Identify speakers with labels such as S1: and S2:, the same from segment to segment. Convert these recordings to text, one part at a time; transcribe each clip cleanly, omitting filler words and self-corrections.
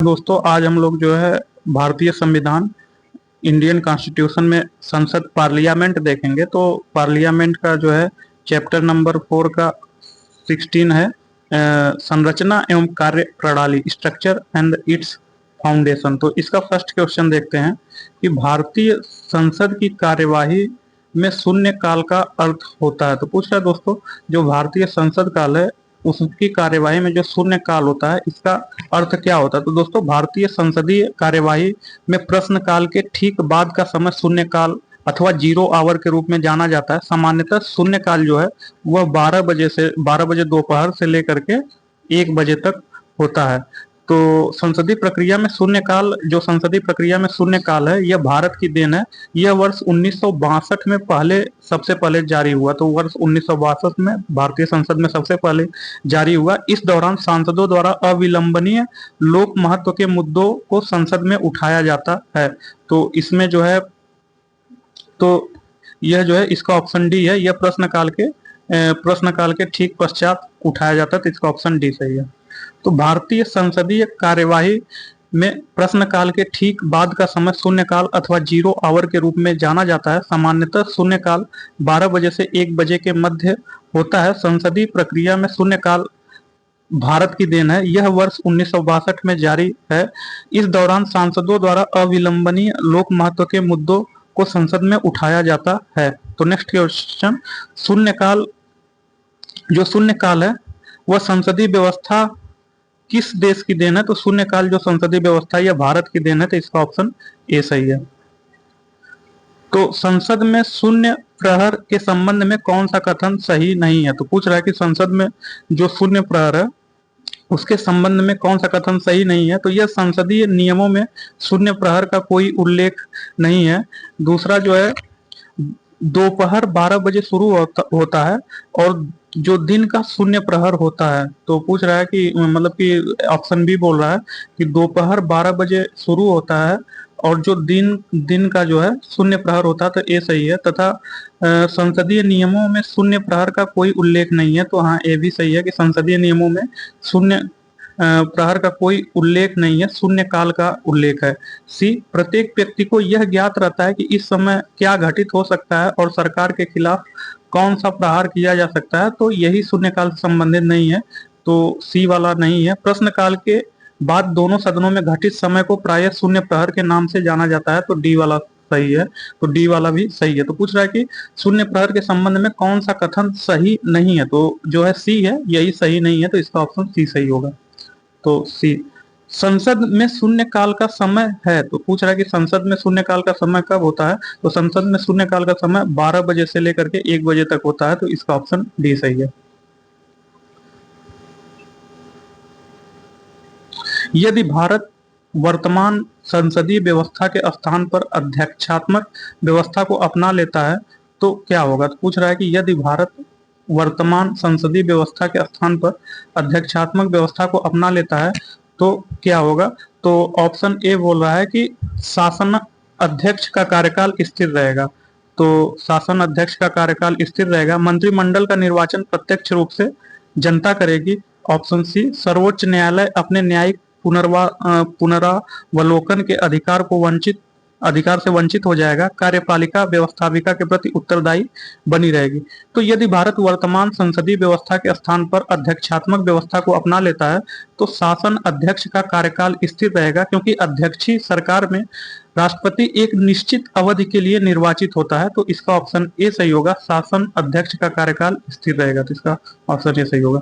S1: दोस्तों आज हम लोग जो है भारतीय संविधान इंडियन कॉन्स्टिट्यूशन में संसद पार्लियामेंट देखेंगे। तो पार्लियामेंट का जो है चैप्टर नंबर 4 का 16 है संरचना एवं कार्य प्रणाली, स्ट्रक्चर एंड इट्स फाउंडेशन। तो इसका फर्स्ट क्वेश्चन देखते हैं कि भारतीय संसद की कार्यवाही में शून्य काल का अर्थ होता है। तो पूछ रहा है दोस्तों, जो भारतीय संसद काल है उसकी कार्यवाही में जो शून्य काल होता है इसका अर्थ क्या होता है। तो दोस्तों भारतीय संसदीय कार्यवाही में प्रश्न काल के ठीक बाद का समय शून्य काल अथवा 0 आवर के रूप में जाना जाता है। सामान्यतः शून्य काल जो है वह 12 बजे दोपहर से लेकर के 1 बजे तक होता है। तो संसदीय प्रक्रिया में शून्य काल, जो संसदीय प्रक्रिया में शून्य काल है यह भारत की देन है। यह वर्ष 1962 में सबसे पहले जारी हुआ। तो वर्ष 1962 में भारतीय संसद में सबसे पहले जारी हुआ। इस दौरान सांसदों द्वारा अविलंबनीय लोक महत्व के मुद्दों को संसद में उठाया जाता है। तो इसमें जो है तो यह जो है इसका ऑप्शन डी है। यह प्रश्न काल के ठीक पश्चात उठाया जाता है। तो इसका ऑप्शन डी सही है। तो भारतीय संसदीय कार्यवाही में प्रश्न काल के ठीक बाद का समय शून्य काल अथवा 0 आवर के रूप में जाना जाता है। सामान्यतः शून्य काल 12 बजे से 1 बजे के मध्य होता है। संसदीय प्रक्रिया में शून्य काल भारत की देन है। यह वर्ष 1962 में जारी है। इस दौरान सांसदों द्वारा अविलंबनीय लोक महत्व के मुद्दों को संसद में उठाया जाता है। तो नेक्स्ट क्वेश्चन, शून्य काल है वह संसदीय व्यवस्था किस देश की देन है। तो शून्य काल जो संसदीय व्यवस्था है यह भारत की देन है। तो इसका ऑप्शन ए सही है। तो संसद में शून्य प्रहर के संबंध में कौन सा कथन सही नहीं है। तो पूछ रहा है कि संसद में जो शून्य प्रहर है उसके संबंध में कौन सा कथन सही नहीं है। तो यह संसदीय नियमों में शून्य प्रहर का कोई उल्लेख नहीं है। दूसरा जो है दोपहर 12 बजे शुरू होता है और जो दिन का शून्य प्रहर होता है। तो पूछ रहा है कि मतलब कि ऑप्शन बी बोल रहा है कि दोपहर 12 बजे शुरू होता है और जो दिन का जो है शून्य प्रहर होता है। तो ए सही है। तथा संसदीय नियमों में शून्य प्रहर का कोई उल्लेख नहीं है। तो हाँ, ए भी सही है कि संसदीय नियमों में शून्य प्रहर का कोई उल्लेख नहीं है, शून्य काल का उल्लेख है। सी, प्रत्येक व्यक्ति को यह ज्ञात रहता है कि इस समय क्या घटित हो सकता है और सरकार के खिलाफ कौन सा प्रहार किया जा सकता है। तो यही शून्य काल से संबंधित नहीं है। तो सी वाला नहीं है। प्रश्न काल के बाद दोनों सदनों में घटित समय को प्रायः शून्य प्रहर के नाम से जाना जाता है। तो डी वाला सही है। तो डी वाला भी सही है। तो पूछ रहा है कि शून्य प्रहर के संबंध में कौन सा कथन सही नहीं है। तो जो है सी है, यही सही नहीं है। तो इसका ऑप्शन सी सही होगा। तो सी, संसद में शून्य काल का समय है। तो पूछ रहा है कि संसद में शून्य काल का समय कब होता है। तो संसद में शून्य काल का समय 12 बजे से लेकर के 1 बजे तक होता है। तो इसका ऑप्शन डी सही है। यदि भारत वर्तमान संसदीय व्यवस्था के स्थान पर अध्यक्षात्मक व्यवस्था को अपना लेता है तो क्या होगा। तो पूछ रहा है कि यदि भारत वर्तमान संसदीय व्यवस्था के स्थान पर अध्यक्षात्मक व्यवस्था को अपना लेता है तो क्या होगा। तो ऑप्शन ए बोल रहा है कि शासन अध्यक्ष का कार्यकाल स्थिर रहेगा। तो शासन अध्यक्ष का कार्यकाल स्थिर रहेगा। मंत्रिमंडल का निर्वाचन प्रत्यक्ष रूप से जनता करेगी। ऑप्शन सी, सर्वोच्च न्यायालय अपने न्यायिक पुनरावलोकन के अधिकार से वंचित हो जाएगा। कार्यपालिका व्यवस्थापिका के प्रति उत्तरदायी बनी रहेगी। तो यदि भारत वर्तमान संसदीय व्यवस्था के स्थान पर अध्यक्षात्मक व्यवस्था को अपना लेता है तो शासन अध्यक्ष का कार्यकाल स्थिर रहेगा, क्योंकि अध्यक्षीय सरकार में राष्ट्रपति एक निश्चित अवधि के लिए निर्वाचित होता है। तो इसका ऑप्शन ए सही होगा, शासन अध्यक्ष का कार्यकाल स्थिर रहेगा। तो इसका ऑप्शन ए सही होगा।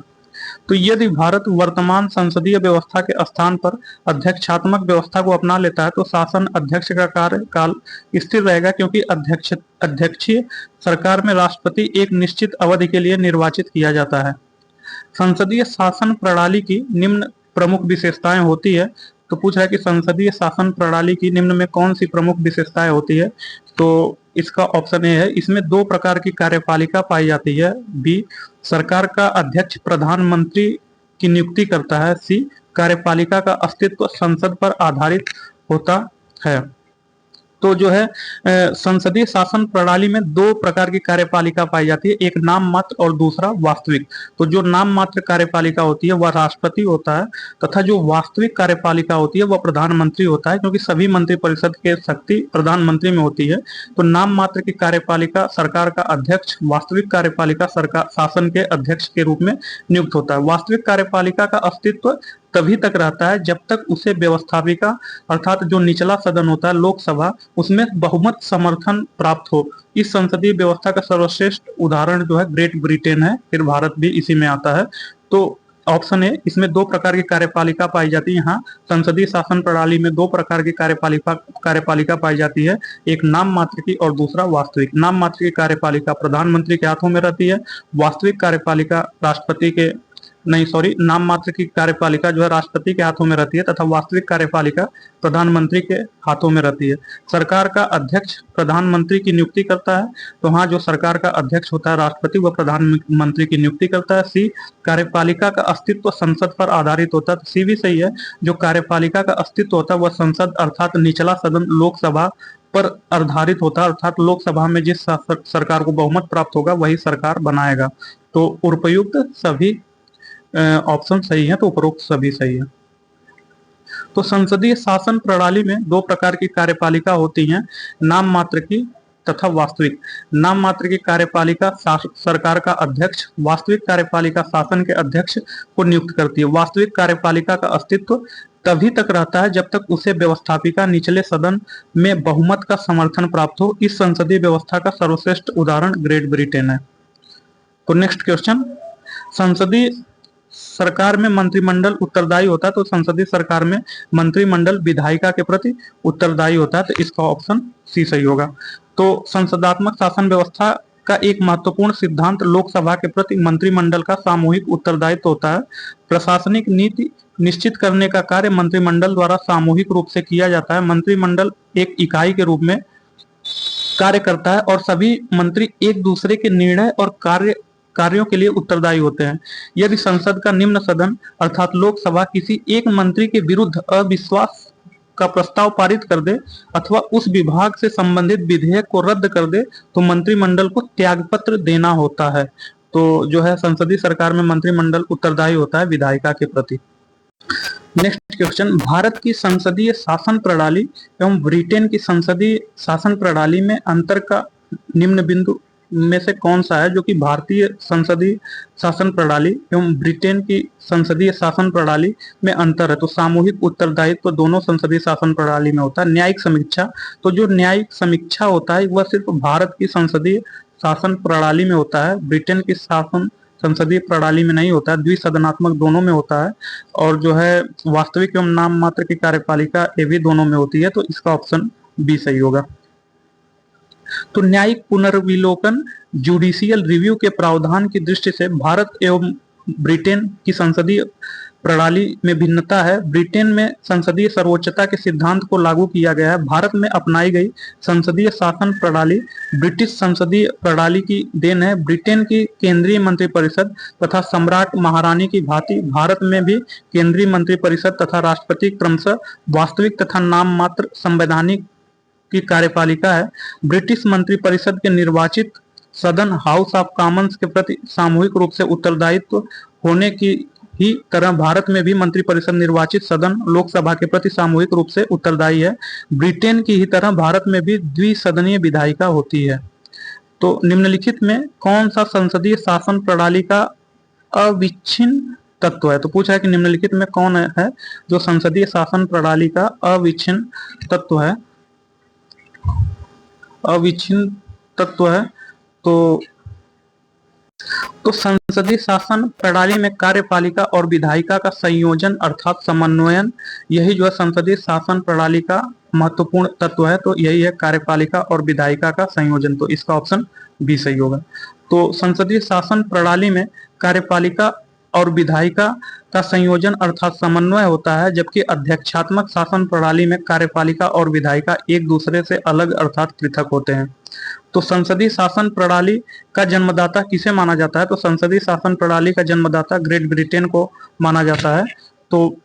S1: तो यदि भारत वर्तमान संसदीय व्यवस्था के स्थान पर अध्यक्षात्मक व्यवस्था को अपना लेता है तो शासन अध्यक्ष का कार्यकाल स्थिर रहेगा, क्योंकि अध्यक्षीय सरकार में राष्ट्रपति एक निश्चित अवधि के लिए निर्वाचित किया जाता है। संसदीय शासन प्रणाली की निम्न प्रमुख विशेषताएं होती है। तो पूछ रहा है कि संसदीय शासन प्रणाली की निम्न में कौन सी प्रमुख विशेषताएं होती है। तो इसका ऑप्शन ए है, इसमें 2 प्रकार की कार्यपालिका पाई जाती है। बी, सरकार का अध्यक्ष प्रधानमंत्री की नियुक्ति करता है। सी, कार्यपालिका का अस्तित्व संसद पर आधारित होता है। तो जो है संसदीय शासन प्रणाली में दो प्रकार की कार्यपालिका पाई जाती है, एक नाम मात्र और दूसरा वास्तविक। तो जो नाम मात्र कार्यपालिका होती है वह राष्ट्रपति होता है, तथा जो वास्तविक कार्यपालिका होती है वह प्रधानमंत्री होता है, क्योंकि सभी मंत्रिपरिषद के शक्ति प्रधानमंत्री में होती है। तो नाम मात्र की कार्यपालिका सरकार का अध्यक्ष, वास्तविक कार्यपालिका सरकार शासन के अध्यक्ष के रूप में नियुक्त होता है। वास्तविक कार्यपालिका का अस्तित्व तभी तक रहता है जब तक उसे व्यवस्थापिका अर्थात जो निचला सदन होता है लोकसभा, उसमें बहुमत समर्थन प्राप्त हो। इस संसदीय व्यवस्था का सर्वश्रेष्ठ उदाहरण जो है ग्रेट ब्रिटेन है, फिर भारत भी इसी में आता है। तो ऑप्शन ए, इसमें दो प्रकार की कार्यपालिका पाई जाती है। यहाँ संसदीय शासन प्रणाली में दो प्रकार की कार्यपालिका पाई जाती है, एक नाम मात्र की और दूसरा वास्तविक। नाम मात्र की कार्यपालिका प्रधानमंत्री के हाथों में रहती है, वास्तविक कार्यपालिका राष्ट्रपति के नहीं सॉरी नाम मात्र की कार्यपालिका जो है राष्ट्रपति के हाथों में रहती है, तथा वास्तविक कार्यपालिका प्रधानमंत्री के हाथों में रहती है। सरकार का अध्यक्ष प्रधानमंत्री की नियुक्ति करता है, तो हाँ जो सरकार का अध्यक्ष होता है राष्ट्रपति वह प्रधानमंत्री की नियुक्ति करता है। सी, कार्यपालिका का अस्तित्व संसद पर आधारित होता है, तो सी भी सही है। जो कार्यपालिका का अस्तित्व होता है वह संसद अर्थात निचला सदन लोकसभा पर आधारित होता है, अर्थात लोकसभा में जिस सरकार को बहुमत प्राप्त होगा वही सरकार बनाएगा। तो उपयुक्त सभी ऑप्शन सही है, तो उपरोक्त सभी सही है। तो संसदीय शासन प्रणाली में दो प्रकार की कार्यपालिका होती हैं, नाम मात्र की तथा वास्तविक। नाम मात्र की कार्यपालिका सरकार का अध्यक्ष, वास्तविक कार्यपालिका शासन के अध्यक्ष को नियुक्त करती है। वास्तविक कार्यपालिका का अस्तित्व तभी तक रहता है जब तक उसे व्यवस्थापिका निचले सदन में बहुमत का समर्थन प्राप्त हो। इस संसदीय व्यवस्था का सर्वश्रेष्ठ उदाहरण ग्रेट ब्रिटेन है। तो नेक्स्ट क्वेश्चन, संसदीय सरकार में मंत्रिमंडल उत्तरदायी होता है, तो संसदीय सरकार में मंत्रिमंडल विधायिका के प्रति उत्तरदायी होता है, तो इसका ऑप्शन सी सही होगा। तो संसदात्मक शासन व्यवस्था का एक महत्वपूर्ण सिद्धांत लोकसभा के प्रति मंत्रिमंडल का सामूहिक उत्तरदायित्व होता है। प्रशासनिक नीति निश्चित करने का कार्य मंत्रिमंडल द्वारा सामूहिक रूप से किया जाता है। मंत्रिमंडल एक इकाई के रूप में कार्य करता है और सभी मंत्री एक दूसरे के निर्णय और कार्यों के लिए उत्तरदायी होते हैं। यदि संसद का निम्न सदन अर्थात लोकसभा किसी एक मंत्री के विरुद्ध अविश्वास का प्रस्ताव पारित कर दे अथवा उस विभाग से संबंधित विधेयक को रद्द कर दे, तो मंत्रिमंडल को त्यागपत्र देना होता है। तो जो है संसदीय सरकार में मंत्रिमंडल उत्तरदायी होता है विधायिका के प्रति। नेक्स्ट क्वेश्चन, भारत की संसदीय शासन प्रणाली एवं ब्रिटेन की संसदीय शासन प्रणाली में अंतर का निम्न बिंदु में से कौन सा है जो कि भारतीय संसदीय शासन प्रणाली एवं ब्रिटेन की संसदीय शासन प्रणाली में अंतर है? तो सामूहिक उत्तरदायित्व दोनों संसदीय शासन प्रणाली में होता है। न्यायिक समीक्षा, तो जो न्यायिक समीक्षा होता है वह सिर्फ भारत की संसदीय शासन प्रणाली में होता है, ब्रिटेन की शासन संसदीय प्रणाली में नहीं होता है, द्विसदनात्मक दोनों में होता है। और जो है वास्तविक एवं नाम मात्र की कार्यपालिका ये भी दोनों में होती है, तो इसका ऑप्शन बी सही होगा। तो न्यायिक पुनर्विलोकन जुडिशियल रिव्यू के प्रावधान की दृष्टि से भारत एवं ब्रिटेन की संसदीय प्रणाली में भिन्नता है। ब्रिटेन में संसदीय सर्वोच्चता के सिद्धांत को लागू किया गया है। भारत में अपनाई गई संसदीय शासन प्रणाली ब्रिटिश संसदीय प्रणाली की देन है। ब्रिटेन की केंद्रीय मंत्रिपरिषद तथा सम्राट महारानी की भांति भारत में भी केंद्रीय मंत्रिपरिषद तथा राष्ट्रपति क्रमशः वास्तविक तथा नाम मात्र संवैधानिक की कार्यपालिका है। ब्रिटिश मंत्रिपरिषद के निर्वाचित सदन हाउस ऑफ कॉमन्स के प्रति सामूहिक रूप से उत्तरदायित्व होने की ही तरह भारत में भी मंत्रिपरिषद निर्वाचित सदन लोकसभा के प्रति सामूहिक रूप से उत्तरदायी है। ब्रिटेन की ही तरह भारत में भी द्विसदनीय विधायिका होती है। तो निम्नलिखित में कौन सा संसदीय शासन प्रणाली का अविच्छिन्न तत्व है? तो पूछा है कि निम्नलिखित में कौन है जो संसदीय शासन प्रणाली का अविच्छिन्न तत्व है। अविच्छिन्न तत्व है तो संसदीय शासन प्रणाली में कार्यपालिका और विधायिका का संयोजन अर्थात समन्वयन, यही जो है संसदीय शासन प्रणाली का महत्वपूर्ण तत्व है। तो यही है कार्यपालिका और विधायिका का संयोजन, तो इसका ऑप्शन बी सही होगा। तो संसदीय शासन प्रणाली में कार्यपालिका और विधायिका का संयोजन अर्थात समन्वय होता है, जबकि अध्यक्षात्मक शासन प्रणाली में कार्यपालिका और विधायिका एक दूसरे से अलग अर्थात पृथक होते हैं। तो संसदीय शासन प्रणाली का जन्मदाता किसे माना जाता है? तो संसदीय शासन प्रणाली का जन्मदाता ग्रेट ब्रिटेन को माना जाता है। तो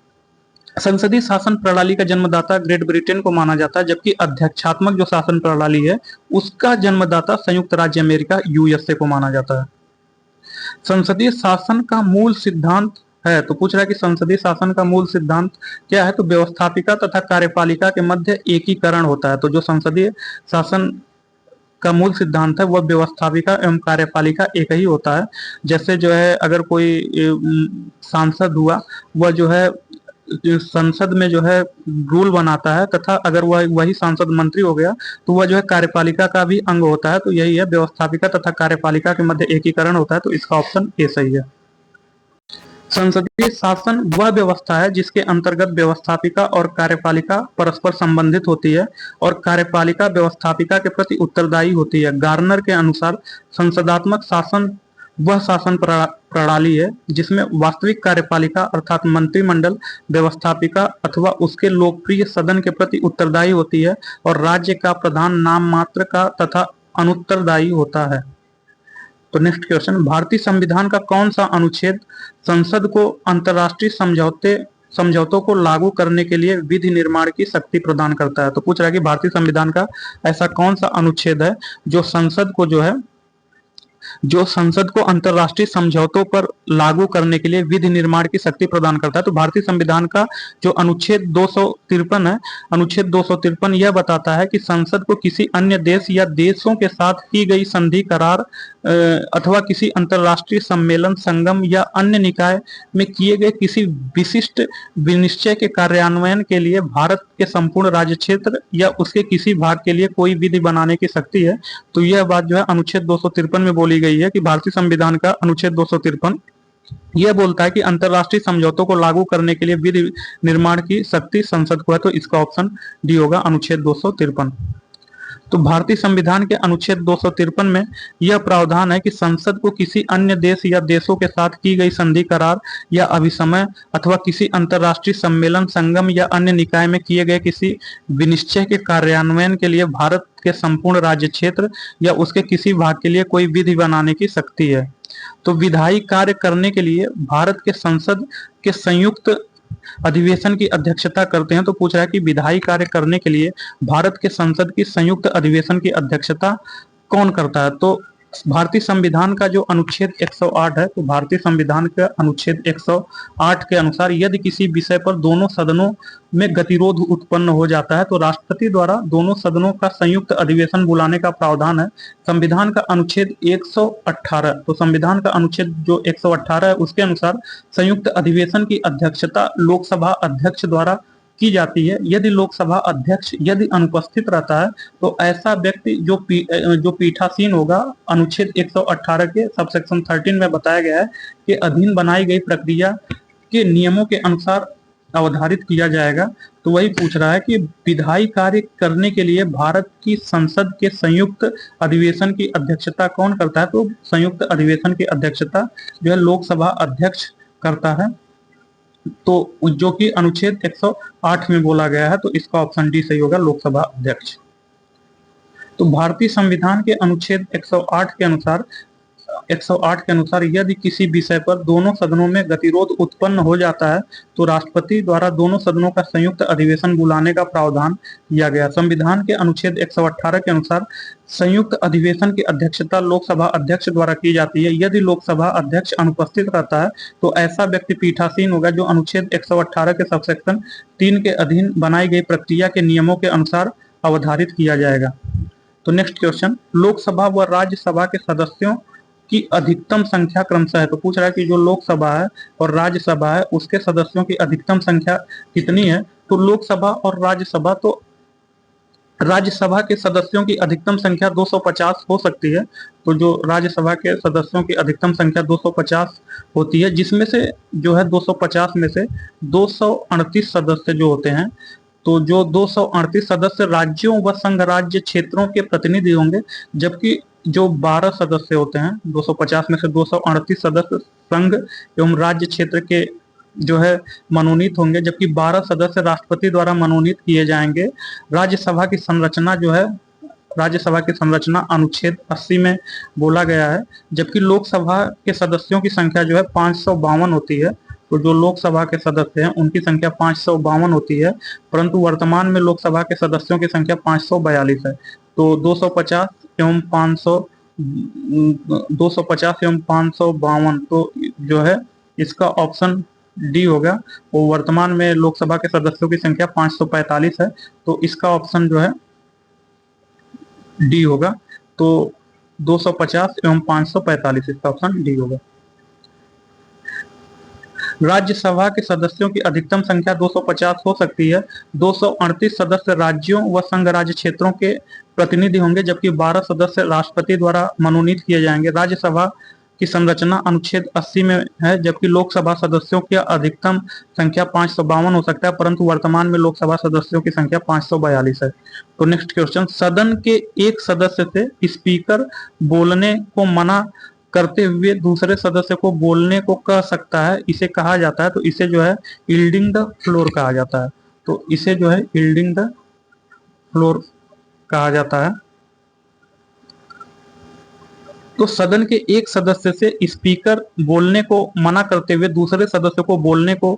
S1: संसदीय शासन प्रणाली का जन्मदाता ग्रेट ब्रिटेन को माना जाता है, जबकि अध्यक्षात्मक जो शासन प्रणाली है उसका जन्मदाता संयुक्त राज्य अमेरिका यूएसए को माना जाता है। संसदीय शासन का मूल सिद्धांत है, तो पूछ रहा है कि संसदीय शासन का मूल सिद्धांत क्या है, तो व्यवस्थापिका तथा कार्यपालिका के मध्य एकीकरण होता है। तो जो संसदीय शासन का मूल सिद्धांत है वह व्यवस्थापिका एवं कार्यपालिका एक ही होता है। जैसे जो है अगर कोई सांसद हुआ, वह जो है संसद में जो है रूल बनाता है, तथा अगर वह वही सांसद मंत्री हो गया तो वह जो है कार्यपालिका का भी अंग होता है। तो यही है, व्यवस्थापिका तथा कार्यपालिका के मध्य एकीकरण होता है। तो इसका ऑप्शन ए सही है। संसदीय शासन वह व्यवस्था है जिसके अंतर्गत व्यवस्थापिका और कार्यपालिका परस्पर संबंधित होती है और कार्यपालिका व्यवस्थापिका के प्रति उत्तरदायी होती है। गार्नर के अनुसार संसदात्मक शासन वह शासन प्रणाली है जिसमें वास्तविक कार्यपालिका अर्थात मंत्रिमंडल व्यवस्थापिका अथवा उसके लोकप्रिय सदन के प्रति उत्तरदायी होती है और राज्य का प्रधान नाम मात्र का तथा अनुत्तरदायी होता है। तो नेक्स्ट क्वेश्चन, भारतीय संविधान का कौन सा अनुच्छेद संसद को अंतर्राष्ट्रीय समझौतों को लागू करने के लिए विधि निर्माण की शक्ति प्रदान करता है? तो पूछ रहा है कि भारतीय संविधान का ऐसा कौन सा अनुच्छेद है जो संसद को अंतर्राष्ट्रीय समझौतों पर लागू करने के लिए विधि निर्माण की शक्ति प्रदान करता है। तो भारतीय संविधान का जो अनुच्छेद 253 है, अनुच्छेद 253 यह बताता है कि संसद को किसी अन्य देश या देशों के साथ की गई संधि, करार अथवा किसी अंतर्राष्ट्रीय सम्मेलन, संगम या अन्य निकाय में किए गए किसी विशिष्ट विनिश्चय के कार्यान्वयन के लिए भारत के संपूर्ण राज्य क्षेत्र या उसके किसी भाग के लिए कोई विधि बनाने की शक्ति है। तो यह बात जो है अनुच्छेद 253 में बोली गई है कि भारतीय संविधान का अनुच्छेद 253 यह बोलता है कि अंतर्राष्ट्रीय समझौतों को लागू करने के लिए विधि निर्माण की शक्ति संसद को है। तो इसका ऑप्शन डी होगा, अनुच्छेद 253। तो भारतीय संविधान के अनुच्छेद 253 में यह प्रावधान है कि संसद को किसी अन्य देश या देशों के साथ की गई संधि, करार या अभिसमय अथवा किसी अंतर्राष्ट्रीय सम्मेलन, संगम या अन्य निकाय में किए गए किसी विनिश्चय के कार्यान्वयन के लिए भारत के संपूर्ण राज्य क्षेत्र या उसके किसी भाग के लिए कोई विधि बनाने की शक्ति है। तो विधायी कार्य करने के लिए भारत के संसद के संयुक्त अधिवेशन की अध्यक्षता करते हैं। तो पूछ रहा है कि विधायी कार्य करने के लिए भारत के संसद की संयुक्त अधिवेशन की अध्यक्षता कौन करता है? तो भारतीय संविधान का जो अनुच्छेद 108 है, तो भारतीय संविधान का अनुच्छेद 108 के अनुसार यदि किसी विषय पर दोनों सदनों में गतिरोध उत्पन्न हो जाता है तो राष्ट्रपति द्वारा दोनों सदनों का संयुक्त अधिवेशन बुलाने का प्रावधान है। संविधान का अनुच्छेद 118, तो संविधान का अनुच्छेद जो 118 है उसके अनुसार संयुक्त अधिवेशन की अध्यक्षता लोकसभा अध्यक्ष द्वारा की जाती है। यदि लोकसभा अध्यक्ष यदि अनुपस्थित रहता है तो ऐसा व्यक्ति जो पीठासीन होगा, अनुच्छेद 118 के सबसेक्शन 13 में बताया गया है कि अधीन बनाई गई प्रक्रिया के नियमों के अनुसार अवधारित किया जाएगा। तो वही पूछ रहा है कि विधायी कार्य करने के लिए भारत की संसद के संयुक्त अधिवेशन की अध्यक्षता कौन करता है? तो संयुक्त अधिवेशन की अध्यक्षता जो है लोकसभा अध्यक्ष करता है। तो जो कि अनुच्छेद 108 में बोला गया है, तो इसका ऑप्शन डी सही होगा, लोकसभा अध्यक्ष। तो भारतीय संविधान के अनुच्छेद 108 के अनुसार यदि किसी विषय पर दोनों सदनों में गतिरोध उत्पन्न हो जाता है तो राष्ट्रपति द्वारा दोनों सदनों का संयुक्त अधिवेशन बुलाने का प्रावधान किया गया। संविधान के अनुच्छेद 118 के अनुसार संयुक्त अधिवेशन की अध्यक्षता लोकसभा अध्यक्ष द्वारा की जाती है। यदि लोकसभा अध्यक्ष अनुपस्थित रहता है तो ऐसा व्यक्ति पीठासीन होगा जो अनुच्छेद 118 के सबसेक्शन 3 के अधीन बनाई गई प्रक्रिया के नियमों के अनुसार अवधारित किया जाएगा। तो नेक्स्ट क्वेश्चन, लोकसभा व राज्यसभा के सदस्यों की अधिकतम संख्या क्रमशः है। तो पूछ रहा है कि जो लोकसभा है और राज्यसभा है उसके सदस्यों की अधिकतम संख्या कितनी है? तो लोकसभा और राज्यसभा, तो राज्यसभा के सदस्यों की अधिकतम संख्या 250 हो सकती है। तो जो राज्यसभा के सदस्यों की अधिकतम संख्या 250 होती है, जिसमें से जो है 250 में से 238 सदस्य जो होते हैं, तो जो 238 सदस्य राज्यों व संघ राज्य क्षेत्रों के प्रतिनिधि होंगे, जबकि जो 12 सदस्य होते हैं 250 में से 238 सदस्य संघ एवं राज्य क्षेत्र के जो है मनोनीत होंगे, जबकि 12 सदस्य राष्ट्रपति द्वारा मनोनीत किए जाएंगे। राज्यसभा की संरचना जो है, राज्यसभा की संरचना अनुच्छेद 80 में बोला गया है, जबकि लोकसभा के सदस्यों की संख्या जो है 552 होती है। तो जो लोकसभा के सदस्य हैं उनकी संख्या 552 होती है, परंतु वर्तमान में लोकसभा के सदस्यों की संख्या 542 है। तो 250 एवं 500, 250 एवं 552, तो जो है इसका ऑप्शन डी होगा। वो वर्तमान में लोकसभा के सदस्यों की संख्या 545 है, तो इसका ऑप्शन जो है डी होगा। तो 250 एवं 545, इसका ऑप्शन डी होगा। राज्यसभा के सदस्यों की अधिकतम संख्या 250 हो सकती है। 238 सदस्य राज्यों व संघ राज्य क्षेत्रों के प्रतिनिधि होंगे, जबकि 12 सदस्य राष्ट्रपति द्वारा मनोनीत किए जाएंगे। राज्यसभा की संरचना अनुच्छेद 80 में है, जबकि लोकसभा सदस्यों की अधिकतम संख्या 552 हो सकता है, परंतु वर्तमान में लोकसभा सदस्यों की संख्या 542 है। तो नेक्स्ट क्वेश्चन, सदन के एक सदस्य से स्पीकर बोलने को मना करते हुए दूसरे सदस्य को बोलने को कह सकता है, इसे कहा जाता है, तो इसे जो है यील्डिंग द फ्लोर कहा जाता है। तो इसे जो है यील्डिंग द फ्लोर कहा जाता है। तो सदन के एक सदस्य से स्पीकर बोलने को मना करते हुए दूसरे सदस्य को बोलने को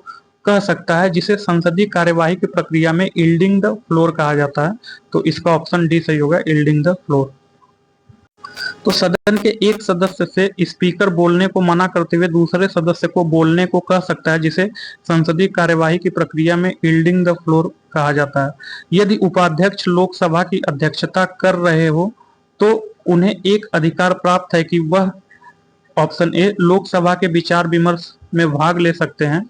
S1: कह सकता है, जिसे संसदीय कार्यवाही की प्रक्रिया में यील्डिंग द फ्लोर कहा जाता है। तो इसका ऑप्शन डी सही होगा, यील्डिंग द फ्लोर। तो सदन के एक सदस्य से स्पीकर बोलने को मना करते हुए दूसरे सदस्य को बोलने को कह सकता है, जिसे संसदीय कार्यवाही की प्रक्रिया में यील्डिंग द फ्लोर कहा जाता है। यदि उपाध्यक्ष लोकसभा की अध्यक्षता कर रहे हो तो उन्हें एक अधिकार प्राप्त है कि वह, ऑप्शन ए, लोकसभा के विचार विमर्श में भाग ले सकते हैं।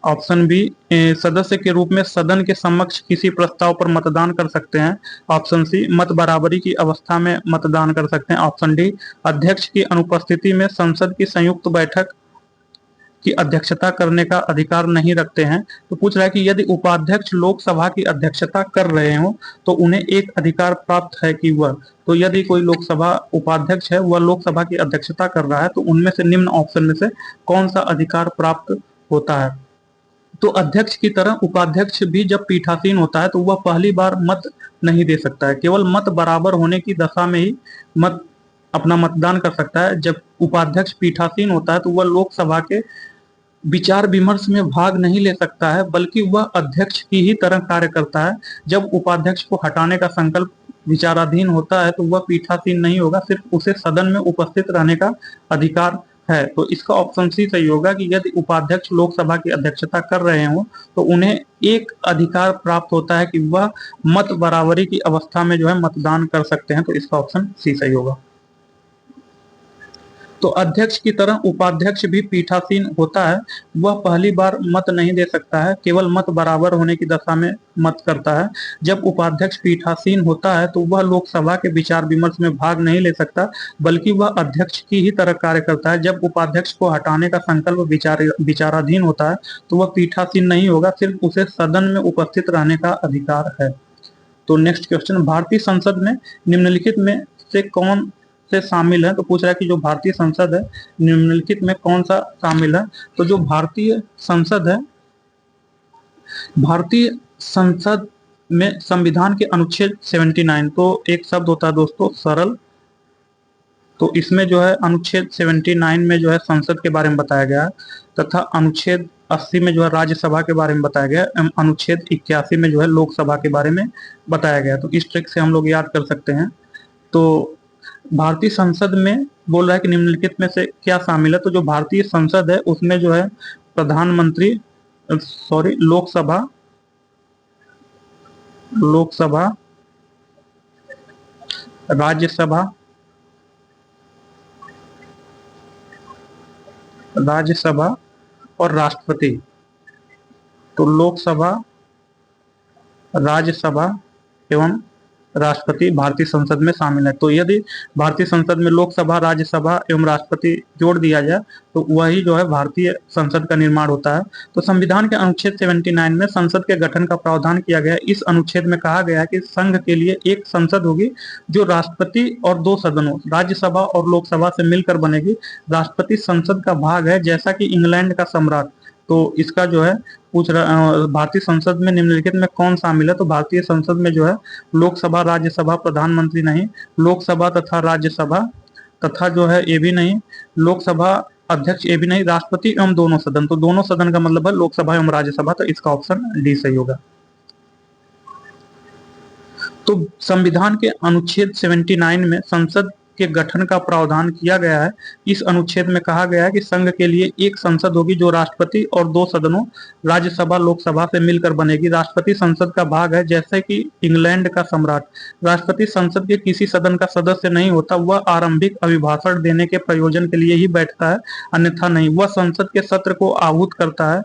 S1: ऑप्शन बी, सदस्य के रूप में सदन के समक्ष किसी प्रस्ताव पर मतदान कर सकते हैं। ऑप्शन सी, मत बराबरी की अवस्था में मतदान कर सकते हैं। ऑप्शन डी, अध्यक्ष की अनुपस्थिति में संसद की संयुक्त बैठक की अध्यक्षता करने का अधिकार नहीं रखते हैं। तो पूछ रहा है कि यदि उपाध्यक्ष लोकसभा की अध्यक्षता कर रहे हो तो उन्हें एक अधिकार प्राप्त है कि वह, तो यदि कोई लोकसभा उपाध्यक्ष है वह लोकसभा की अध्यक्षता कर रहा है तो उनमें से निम्न ऑप्शन में से कौन सा अधिकार प्राप्त होता है। तो अध्यक्ष की तरह उपाध्यक्ष भी जब पीठासीन होता है तो वह पहली बार मत नहीं दे सकता है, केवल मत बराबर होने की दशा में ही मत अपना मतदान कर सकता है। जब उपाध्यक्ष पीठासीन होता है तो वह लोकसभा के विचार विमर्श में भाग नहीं ले सकता है, बल्कि वह अध्यक्ष की ही तरह कार्य करता है। जब उपाध्यक्ष को हटाने का संकल्प विचाराधीन होता है तो वह पीठासीन नहीं होगा, सिर्फ उसे सदन में उपस्थित रहने का अधिकार है। तो इसका ऑप्शन सी सही होगा कि यदि उपाध्यक्ष लोकसभा की अध्यक्षता कर रहे हो तो उन्हें एक अधिकार प्राप्त होता है कि वह मत बराबरी की अवस्था में जो है मतदान कर सकते हैं। तो इसका ऑप्शन सी सही होगा। तो अध्यक्ष की तरह उपाध्यक्ष भी पीठासीन होता है, वह पहली बार मत नहीं दे सकता है, केवल मत बराबर होने की दशा में मत करता है। जब उपाध्यक्ष पीठासीन होता है तो वह लोकसभा के विचार विमर्श में भाग नहीं ले सकता, बल्कि वह अध्यक्ष की ही तरह कार्य करता है। जब उपाध्यक्ष को हटाने का संकल्प विचाराधीन होता है तो वह पीठासीन नहीं होगा, सिर्फ उसे सदन में उपस्थित रहने का अधिकार है। तो नेक्स्ट क्वेश्चन, भारतीय संसद में निम्नलिखित में से कौन से शामिल है। तो पूछ रहा है कि जो भारतीय संसद है निम्नलिखित में कौन सा शामिल है। तो जो भारतीय संसद है, भारतीय संसद में संविधान के अनुच्छेद 79, तो एक शब्द होता है दोस्तों सरल, तो इसमें जो है अनुच्छेद 79 में जो है संसद के बारे में बताया गया है, तथा अनुच्छेद 80 में जो है राज्यसभा के बारे में बताया गया है, अनुच्छेद 81 में जो है लोकसभा के बारे में बताया गया है। तो इस ट्रिक से हम लोग याद कर सकते हैं। तो भारतीय संसद में बोल रहा है कि निम्नलिखित में से क्या शामिल है। तो जो भारतीय संसद है उसमें जो है प्रधानमंत्री, लोकसभा, राज्यसभा और राष्ट्रपति। तो लोकसभा, राज्यसभा एवं राष्ट्रपति भारतीय संसद में शामिल है। तो यदि भारतीय संसद में लोकसभा, राज्यसभा एवं राष्ट्रपति जोड़ दिया जाए तो वही जो है भारतीय संसद का निर्माण होता है। तो संविधान के अनुच्छेद 79 में संसद के गठन का प्रावधान किया गया है। इस अनुच्छेद में कहा गया है कि संघ के लिए एक संसद होगी जो राष्ट्रपति और 2 सदनों, राज्यसभा और लोकसभा से मिलकर बनेगी। राष्ट्रपति संसद का भाग है, जैसा कि इंग्लैंड का सम्राट। तो इसका जो है पूछ रहा, भारतीय संसद में निम्नलिखित में कौन शामिल है। तो भारतीय संसद में जो है लोकसभा, राज्यसभा, प्रधानमंत्री नहीं, लोकसभा तथा राज्यसभा, तथा जो है ये भी नहीं, लोकसभा अध्यक्ष ये भी नहीं, राष्ट्रपति एवं दोनों सदन, तो दोनों सदन का मतलब है लोकसभा एवं राज्यसभा, तो इसका ऑप्शन डी सही होगा। तो संविधान के अनुच्छेद 79 में संसद के गठन का प्रावधान किया गया है। इस अनुच्छेद में कहा गया है कि संघ के लिए एक संसद होगी जो राष्ट्रपति और दो सदनों राज्यसभा लोकसभा से मिलकर बनेगी। राष्ट्रपति संसद का भाग है, जैसे कि इंग्लैंड का सम्राट। राष्ट्रपति संसद के किसी सदन का सदस्य नहीं होता, वह आरंभिक अभिभाषण देने के प्रयोजन के लिए ही बैठता है, अन्यथा नहीं। वह संसद के सत्र को आहूत करता है,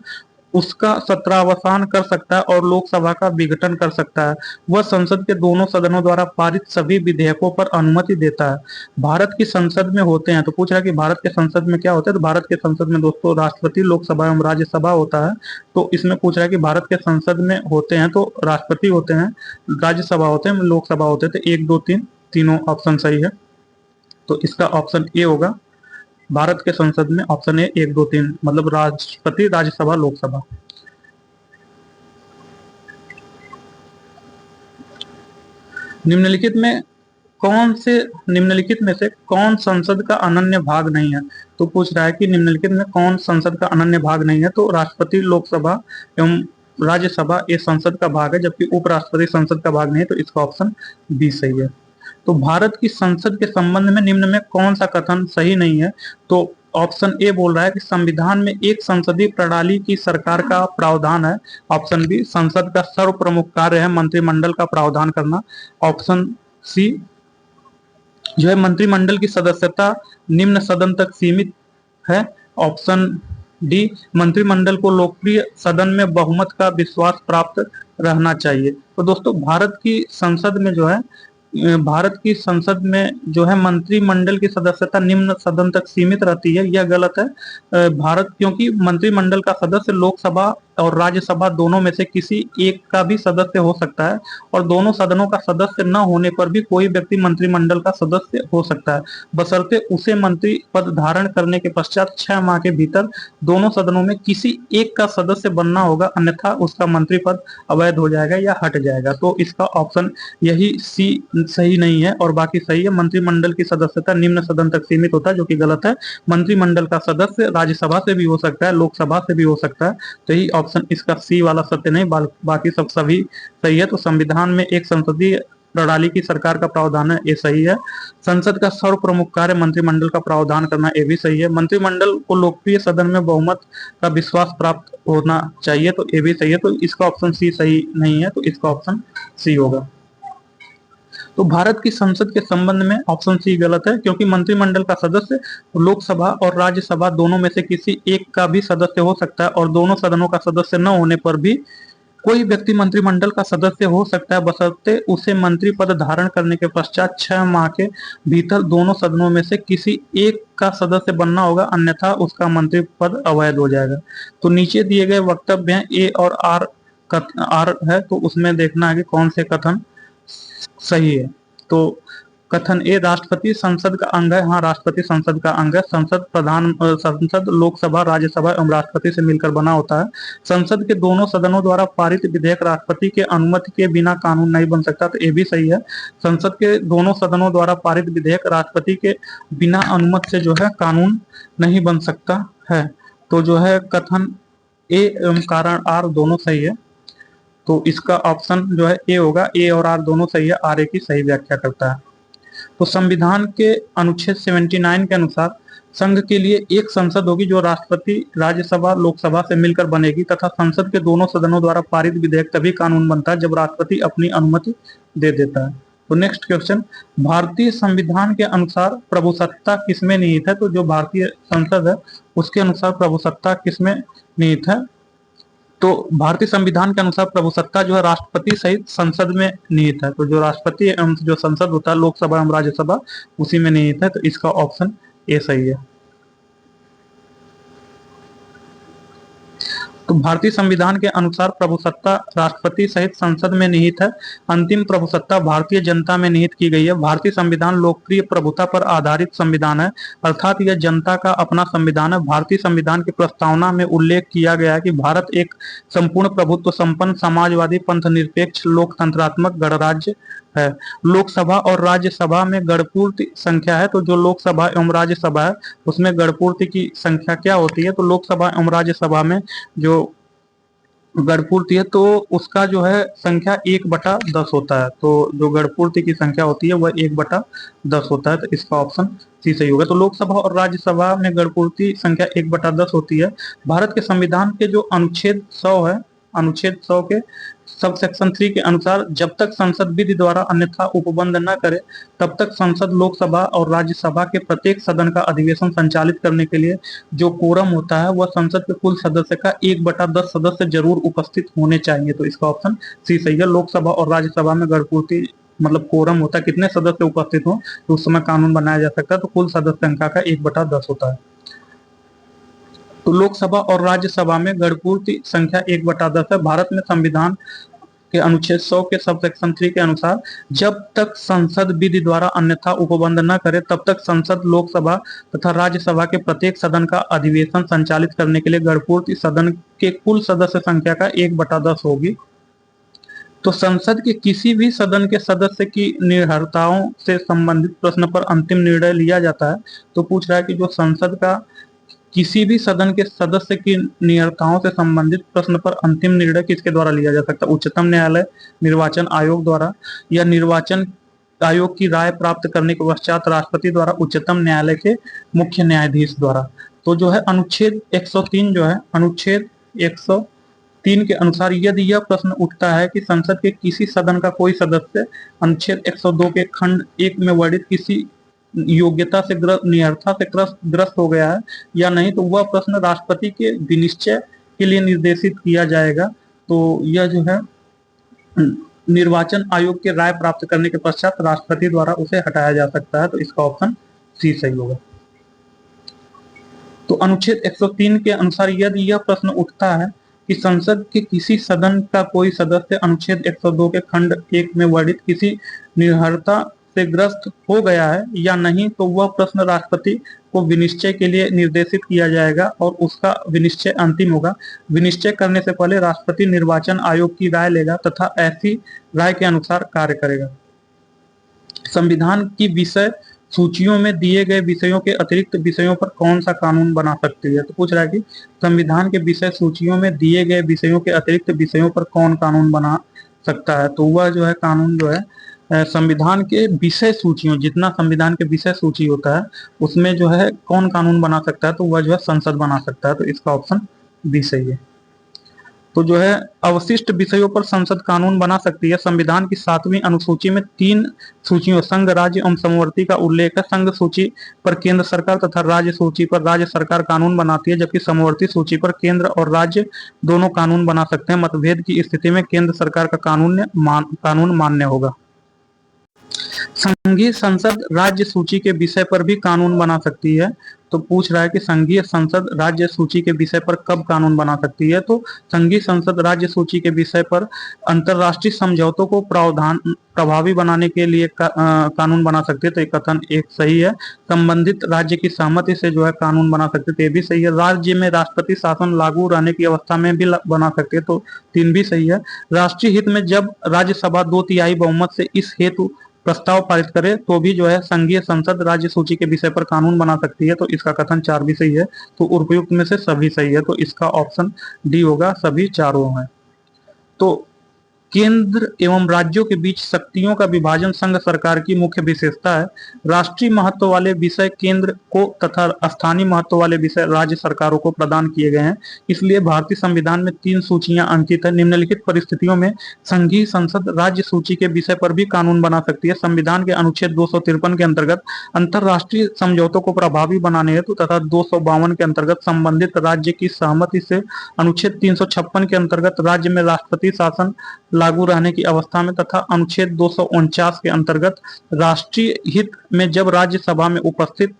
S1: उसका सत्रावसान कर सकता है और लोकसभा का विघटन कर सकता है। वह संसद के दोनों सदनों द्वारा पारित सभी विधेयकों पर अनुमति देता है। भारत की संसद में होते हैं, तो पूछ रहा है कि भारत के संसद में क्या होता है, तो भारत के संसद में दोस्तों राष्ट्रपति, लोकसभा एवं राज्यसभा होता है। तो इसमें पूछ रहा है कि भारत के संसद में होते हैं तो राष्ट्रपति होते हैं, राज्यसभा होते हैं, लोकसभा होते हैं, तो 1 2 3 तीनों ऑप्शन सही है। तो इसका ऑप्शन ए होगा, भारत के संसद में ऑप्शन ए 1 2 3, मतलब राष्ट्रपति, राज्यसभा, लोकसभा। निम्नलिखित में से कौन संसद का अनन्य भाग नहीं है, तो पूछ रहा है कि निम्नलिखित में कौन संसद का अनन्य भाग नहीं है, तो राष्ट्रपति, लोकसभा एवं राज्यसभा ये संसद का भाग है, जबकि उपराष्ट्रपति संसद का भाग नहीं है, तो इसका ऑप्शन बी सही है। तो भारत की संसद के संबंध में निम्न में कौन सा कथन सही नहीं है, तो ऑप्शन ए बोल रहा है कि संविधान में एक संसदीय प्रणाली की सरकार का प्रावधान है। ऑप्शन बी, संसद का सर्व प्रमुख कार्य है मंत्रिमंडल का प्रावधान करना। ऑप्शन सी जो है मंत्रिमंडल की सदस्यता निम्न सदन तक सीमित है। ऑप्शन डी, मंत्रिमंडल को लोकप्रिय सदन में बहुमत का विश्वास प्राप्त रहना चाहिए। तो दोस्तों भारत की संसद में जो है जो है मंत्रिमंडल की सदस्यता निम्न सदन तक सीमित रहती है, यह गलत है। भारत, क्योंकि मंत्रिमंडल का सदस्य लोकसभा और राज्यसभा दोनों में से किसी एक का भी सदस्य हो सकता है, और दोनों सदनों का सदस्य न होने पर भी कोई व्यक्ति मंत्रिमंडल का सदस्य हो सकता है, बशर्ते उसे मंत्री पद धारण करने के पश्चात 6 माह के भीतर दोनों सदनों में किसी एक का सदस्य बनना होगा, अन्यथा उसका मंत्री पद अवैध हो जाएगा या हट जाएगा। तो इसका ऑप्शन यही सी सही नहीं है और बाकी सही है। मंत्रिमंडल की सदस्यता निम्न सदन तक सीमित होता है, जो कि गलत है। मंत्रिमंडल का सदस्य राज्यसभा से भी हो सकता है, लोकसभा से भी हो सकता है, तो यही ऑप्शन इसका सी वाला सत्य नहीं, बाकी सब सभी सही है। तो संविधान में एक संसदीय प्रणाली की सरकार का प्रावधान है, ये सही है। संसद का सर्व प्रमुख कार्य मंत्रिमंडल का प्रावधान करना, ये भी सही है। मंत्रिमंडल को लोकप्रिय सदन में बहुमत का विश्वास प्राप्त होना चाहिए, तो ये भी सही है। तो इसका ऑप्शन सी सही नहीं है, तो इसका ऑप्शन सी होगा। तो भारत की संसद के संबंध में ऑप्शन सी गलत है, क्योंकि मंत्रिमंडल का सदस्य लोकसभा और राज्यसभा दोनों में से किसी एक का भी सदस्य हो सकता है, और दोनों सदनों का सदस्य न होने पर भी कोई व्यक्ति मंत्रिमंडल का सदस्य हो सकता है, बशर्ते उसे मंत्री पद धारण करने के पश्चात 6 माह के भीतर दोनों सदनों में से किसी एक का सदस्य बनना होगा, अन्यथा उसका मंत्री पद अवैध हो जाएगा। तो नीचे दिए गए वक्तव्य हैं ए और आर है, तो उसमें देखना है कि कौन से कथन सही है। तो कथन ए, राष्ट्रपति संसद का अंग है। हाँ, राष्ट्रपति संसद का अंग है। संसद लोकसभा, राज्यसभा एवं राष्ट्रपति से मिलकर बना होता है। संसद के दोनों सदनों द्वारा पारित विधेयक राष्ट्रपति के अनुमति के बिना कानून नहीं बन सकता, तो ये भी सही है। संसद के दोनों सदनों द्वारा पारित विधेयक राष्ट्रपति के बिना अनुमति से जो है कानून नहीं बन सकता है। तो जो है कथन ए एवं कारण आर दोनों सही है, तो इसका ऑप्शन जो है ए होगा। ए और आर दोनों सही है, आर ए की सही व्याख्या करता है। तो संविधान के अनुच्छेद 79 के अनुसार संघ के लिए एक संसद होगी जो राष्ट्रपति, राज्यसभा, लोकसभा से मिलकर बनेगी, तथा संसद के दोनों सदनों द्वारा पारित विधेयक तभी कानून बनता है जब राष्ट्रपति अपनी अनुमति दे देता है। तो नेक्स्ट क्वेश्चन, भारतीय संविधान के अनुसार प्रभुसत्ता किसमें निहित है? तो जो भारतीय संसद है उसके अनुसार प्रभुसत्ता किसमें निहित है? तो भारतीय संविधान के अनुसार प्रभुसत्ता जो है राष्ट्रपति सहित संसद में निहित है। तो जो राष्ट्रपति एवं जो संसद होता है, लोकसभा एवं राज्यसभा, उसी में निहित है, तो इसका ऑप्शन ए सही है। तो भारतीय संविधान के अनुसार प्रभुसत्ता राष्ट्रपति सहित संसद में निहित है। अंतिम प्रभुसत्ता भारतीय जनता में निहित की गई है। भारतीय संविधान लोकप्रिय प्रभुता पर आधारित संविधान है, अर्थात यह जनता का अपना संविधान है। भारतीय संविधान की प्रस्तावना में उल्लेख किया गया है कि भारत एक संपूर्ण प्रभुत्व संपन्न समाजवादी पंथनिरपेक्ष लोकतंत्रात्मक गणराज्य है। लोकसभा और राज्यसभा में गणपूर्ति संख्या है। तो जो लोकसभा एवं राज्यसभा है उसमें गणपूर्ति की संख्या क्या होती है? तो लोकसभा एवं राज्यसभा में जो गणपूर्ति है तो उसका जो है संख्या 1/10 होता है। तो जो गणपूर्ति की संख्या होती है वह 1/10 होता है। तो इसका ऑप्शन सी सही होगा। तो लोकसभा और राज्यसभा में गणपूर्ति संख्या 1/10 होती है। भारत के संविधान के जो अनुच्छेद 100 है, अनुच्छेद 100 के सब सेक्शन 3 के अनुसार जब तक संसद विधि द्वारा अन्यथा उपबंध न करे तब तक संसद लोकसभा और राज्यसभा के प्रत्येक सदन का अधिवेशन संचालित करने के लिए जो कोरम होता है वह संसद के कुल सदस्य का 1/10 सदस्य जरूर उपस्थित होने चाहिए। तो इसका ऑप्शन सी सही है। लोकसभा और राज्यसभा में गणपूर्ति मतलब कोरम होता है, कितने सदस्य उपस्थित हो तो उस समय कानून बनाया जा सकता है। तो कुल सदस्य संख्या का 1/10 होता है। तो लोकसभा और राज्यसभा में गणपूर्ति संख्या 1/10 है। भारत में संविधान के अनुच्छेद 100 के सब सेक्शन 3 के अनुसार जब तक संसद विधि द्वारा अन्यथा उपबंध न करे तब तक संसद लोकसभा तथा राज्यसभा के प्रत्येक सदन का अधिवेशन संचालित करने के लिए गणपूर्ति सदन के कुल सदस्य संख्या का 1/10 होगी। तो संसद के किसी भी सदन के सदस्य की निर्भरताओं से संबंधित प्रश्न पर अंतिम निर्णय लिया जाता है। तो पूछ रहा है कि जो संसद का किसी भी सदन के सदस्य की नियताओं से संबंधित प्रश्न पर अंतिम निर्णय किसके द्वारा लिया जा सकता है? उच्चतम न्यायालय, निर्वाचन आयोग द्वारा, या निर्वाचन आयोग की राय प्राप्त करने के पश्चात राष्ट्रपति द्वारा, उच्चतम न्यायालय के मुख्य न्यायाधीश द्वारा। तो जो है अनुच्छेद 103 जो है, अनुच्छेद 103 के अनुसार यदि यह प्रश्न उठता है कि संसद के किसी सदन का कोई सदस्य अनुच्छेद 102 के खंड 1 में वर्णित किसी योग्यता से नियर्था से ग्रस्त हो गया है या नहीं, तो वह प्रश्न राष्ट्रपति के विनिश्चय के लिए निर्देशित किया जाएगा। तो यह जो है निर्वाचन आयोग के राय प्राप्त करने के पश्चात राष्ट्रपति द्वारा उसे हटाया जा सकता है। तो इसका ऑप्शन सी सही होगा। तो अनुच्छेद 103 के अनुसार यदि यह प्रश्न उठता है कि संसद के किसी सदन का कोई सदस्य अनुच्छेद 102 के खंड 1 में वर्णित किसी निर्भरता से ग्रस्त हो गया है या नहीं, तो वह प्रश्न राष्ट्रपति को विनिश्चय के लिए निर्देशित किया जाएगा और उसका विनिश्चय अंतिम होगा। विनिश्चय करने से पहले राष्ट्रपति निर्वाचन आयोग की राय लेगा तथा ऐसी राय के अनुसार कार्य करेगा। संविधान की विषय सूचियों में दिए गए विषयों के अतिरिक्त विषयों पर कौन सा कानून बना सकती है? तो पूछ रहा है कि संविधान के विषय सूचियों में दिए गए विषयों के अतिरिक्त विषयों पर कौन कानून बना सकता है? तो वह जो है कानून जो है संविधान के विषय सूचियों, जितना संविधान के विषय सूची होता है उसमें जो है कौन कानून बना सकता है? तो वह जो है संसद बना सकता है। तो इसका ऑप्शन बी सही है। तो जो है अवशिष्ट विषयों पर संसद कानून बना सकती है। संविधान की 7वीं अनुसूची में 3 सूचियों संघ, राज्य एवं समवर्ती का उल्लेख है। संघ सूची पर केंद्र सरकार तथा राज्य सूची पर राज्य सरकार कानून बनाती है, जबकि समवर्ती सूची पर केंद्र और राज्य दोनों कानून बना सकते हैं। मतभेद की स्थिति में केंद्र सरकार का कानून मान्य होगा। संघीय संसद राज्य सूची के विषय पर भी कानून बना सकती है। तो पूछ रहा है कि संघीय संसद राज्य सूची के विषय पर कब कानून बना सकती है? तो संघीय संसद राज्य सूची के विषय पर अंतरराष्ट्रीय समझौतों को प्रभावी बनाने के लिए कानून बना सकती है। तो ये कथन एक सही है। संबंधित राज्य की सहमति से जो है कानून बना सकते हैं, तो ये भी सही है। राज्य में राष्ट्रपति शासन लागू रहने की अवस्था में भी बना सकते हैं, तो 3 भी सही है। राष्ट्रीय हित में जब राज्यसभा 2/3 बहुमत से इस हेतु प्रस्ताव पारित करे तो भी जो है संघीय संसद राज्य सूची के विषय पर कानून बना सकती है। तो इसका कथन 4 भी सही है। तो उपयुक्त में से सभी सही है। तो इसका ऑप्शन डी होगा, सभी चारों हैं। तो केंद्र एवं राज्यों के बीच शक्तियों का विभाजन संघ सरकार की मुख्य विशेषता है। राष्ट्रीय महत्व वाले विषय केंद्र को तथा स्थानीय महत्व वाले विषय राज्य सरकारों को प्रदान किए गए हैं। इसलिए भारतीय संविधान में 3 सूचियां अंकित है। निम्नलिखित परिस्थितियों में संघीय संसद राज्य सूची के विषय पर भी कानून बना सकती है। संविधान के अनुच्छेद 253 के अंतर्गत अंतरराष्ट्रीय समझौतों को प्रभावी बनाने हेतु तथा 252 के अंतर्गत संबंधित राज्य की सहमति से, अनुच्छेद 356 के अंतर्गत राज्य में राष्ट्रपति शासन लागू रहने की अवस्था में तथा अनुच्छेद 249 के अंतर्गत राष्ट्रीय हित में जब राज्यसभा में उपस्थित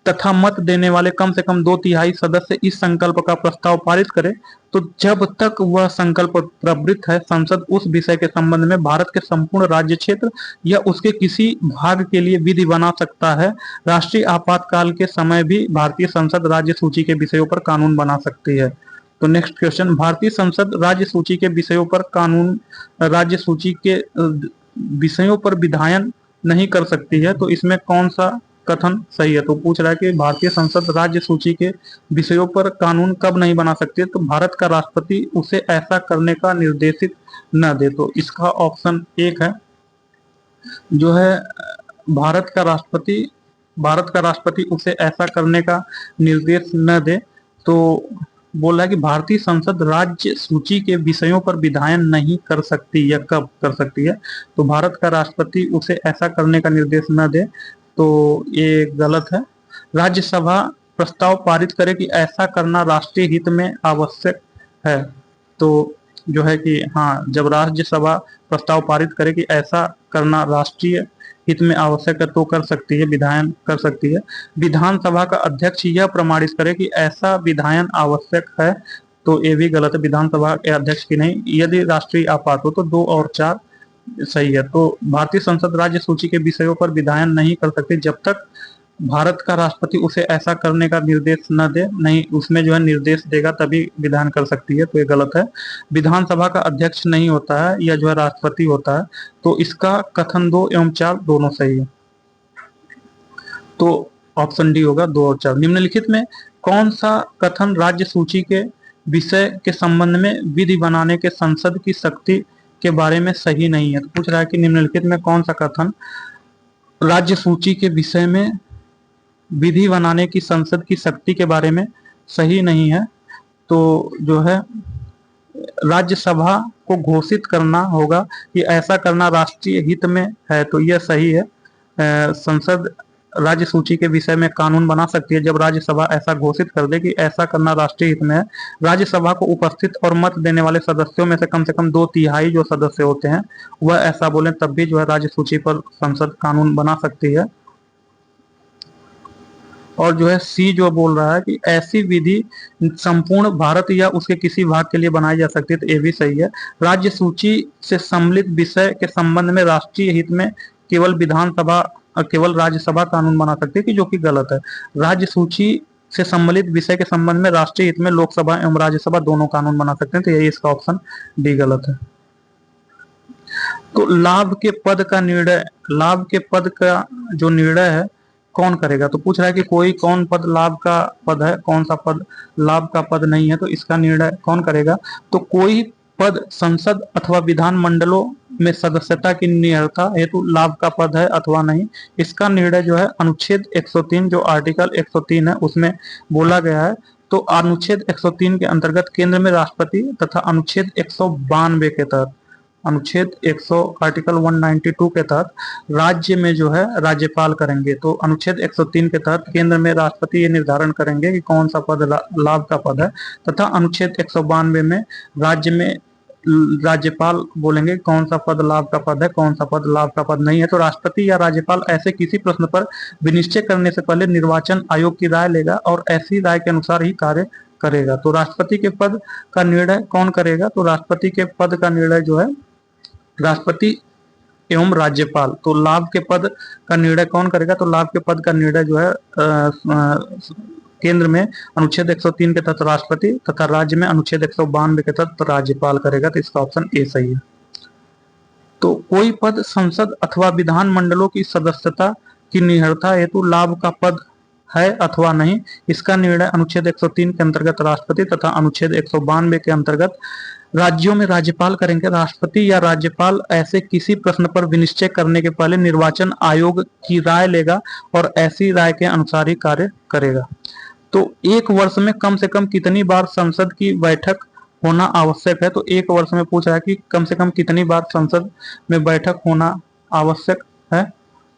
S1: तथा मत देने वाले कम से कम 2/3 सदस्य इस संकल्प का प्रस्ताव पारित करे, तो जब तक वह संकल्प प्रवृत्त है, संसद उस विषय के संबंध में भारत के संपूर्ण राज्य क्षेत्र या उसके किसी भाग के लिए विधि बना सकता है। राष्ट्रीय आपातकाल के समय भी भारतीय संसद राज्य सूची के विषयों पर कानून बना सकती है। तो नेक्स्ट क्वेश्चन, भारतीय संसद राज्य सूची के विषयों पर कानून, राज्य सूची के विषयों पर विधायन नहीं कर सकती है, तो इसमें कौन सा कथन सही है? तो पूछ रहा है कि भारतीय संसद राज्य सूची के विषयों पर कानून कब नहीं बना सकती है, तो भारत का राष्ट्रपति उसे ऐसा करने का निर्देशित न दे। तो इसका ऑप्शन एक है जो है भारत का राष्ट्रपति उसे ऐसा करने का निर्देश न दे। तो बोला है कि भारतीय संसद राज्य सूची के विषयों पर विधायन नहीं कर सकती या कब कर सकती है, तो भारत का राष्ट्रपति उसे ऐसा करने का निर्देश न दे, तो ये गलत है। राज्यसभा प्रस्ताव पारित करे कि ऐसा करना राष्ट्रीय हित में आवश्यक है, तो जो है कि हाँ, जब राज्यसभा प्रस्ताव पारित करे कि ऐसा करना राष्ट्रीय हित में आवश्यक है तो कर सकती है, विधायन कर सकती है। विधानसभा का अध्यक्ष यह प्रमाणित करे कि ऐसा विधायन आवश्यक है, तो ये भी गलत है, विधानसभा के अध्यक्ष की नहीं। यदि राष्ट्रीय आपात हो तो 2 और 4 सही है। तो भारतीय संसद राज्य सूची के विषयों पर विधायन नहीं कर सकती जब तक भारत का राष्ट्रपति उसे ऐसा करने का निर्देश न दे, नहीं उसमें जो है निर्देश देगा तभी विधान कर सकती है, तो ये गलत है। विधानसभा का अध्यक्ष नहीं होता है, यह जो है राष्ट्रपति होता है, तो इसका कथन 2 एवं 4 दोनों सही है, तो ऑप्शन डी होगा 2 और 4। निम्नलिखित में कौन सा कथन राज्य सूची के विषय के संबंध में विधि बनाने के संसद की शक्ति के बारे में सही नहीं है? तो पूछ रहा है कि निम्नलिखित में कौन सा कथन राज्य सूची के विषय में विधि बनाने की संसद की शक्ति के बारे में सही नहीं है? तो जो है राज्यसभा को घोषित करना होगा कि ऐसा करना राष्ट्रीय हित में है, तो यह सही है। संसद राज्य सूची के विषय में कानून बना सकती है जब राज्यसभा ऐसा घोषित कर दे कि ऐसा करना राष्ट्रीय हित में है। राज्यसभा को उपस्थित और मत देने वाले सदस्यों में से कम 2/3 जो सदस्य होते हैं वह ऐसा बोले, तब भी जो है राज्य सूची पर संसद कानून बना सकती है। और जो है सी जो बोल रहा है कि ऐसी विधि संपूर्ण भारत या उसके किसी भाग के लिए बनाई जा सकती है, तो ये भी सही है। राज्य सूची से सम्मिलित विषय के संबंध में राष्ट्रीय हित में केवल राज्यसभा कानून बना सकती है, कि जो कि गलत है। राज्य सूची से सम्मिलित विषय के संबंध में राष्ट्रीय हित में लोकसभा एवं राज्यसभा दोनों कानून बना सकते हैं, तो यही इसका ऑप्शन डी गलत है। तो लाभ के पद का जो निर्णय है कौन करेगा? तो पूछ रहा है कि कौन पद लाभ का पद है, कौन सा पद लाभ का पद नहीं है, तो इसका निर्णय कौन करेगा? तो कोई पद संसद अथवा विधान मंडलों में सदस्यता की निरर्हता हेतु लाभ का पद है अथवा नहीं, इसका निर्णय जो है अनुच्छेद 103 जो आर्टिकल 103 है उसमें बोला गया है। तो अनुच्छेद 103 के अंतर्गत केंद्र में राष्ट्रपति तथा अनुच्छेद 192 के तहत आर्टिकल 192 के तहत राज्य में जो है राज्यपाल करेंगे। तो अनुच्छेद 103 के तहत केंद्र में राष्ट्रपति ये निर्धारण करेंगे कि कौन सा पद लाभ का पद है, तथा अनुच्छेद 192 में राज्य में राज्यपाल बोलेंगे कौन सा पद लाभ का पद है, कौन सा पद लाभ का पद नहीं है। तो राष्ट्रपति या राज्यपाल ऐसे किसी प्रश्न पर विनिश्चय करने से पहले निर्वाचन आयोग की राय लेगा और ऐसी राय के अनुसार ही कार्य करेगा। तो राष्ट्रपति के पद का निर्णय कौन करेगा? तो राष्ट्रपति के पद का निर्णय जो है राष्ट्रपति एवं राज्यपाल। तो लाभ के पद का निर्णय कौन करेगा? तो लाभ के पद का निर्णय जो है केंद्र में अनुच्छेद 103 के तहत राष्ट्रपति तथा राज्य में अनुच्छेद 192 के तहत राज्यपाल करेगा, तो इसका ऑप्शन ए सही है। तो कोई पद संसद अथवा विधान मंडलों की सदस्यता की निरर्हता हेतु लाभ का पद है अथवा नहीं, इसका निर्णय अनुच्छेद 103 के अंतर्गत राष्ट्रपति तथा अनुच्छेद 192 के अंतर्गत राज्यों में राज्यपाल करेंगे। राष्ट्रपति या राज्यपाल ऐसे किसी प्रश्न पर विनिश्चय करने के पहले निर्वाचन आयोग की राय लेगा और ऐसी राय के अनुसार ही कार्य करेगा। तो एक वर्ष में कम से कम कितनी बार संसद की बैठक होना आवश्यक है? तो एक वर्ष में पूछ रहा है कि कम से कम कितनी बार संसद में बैठक होना आवश्यक है?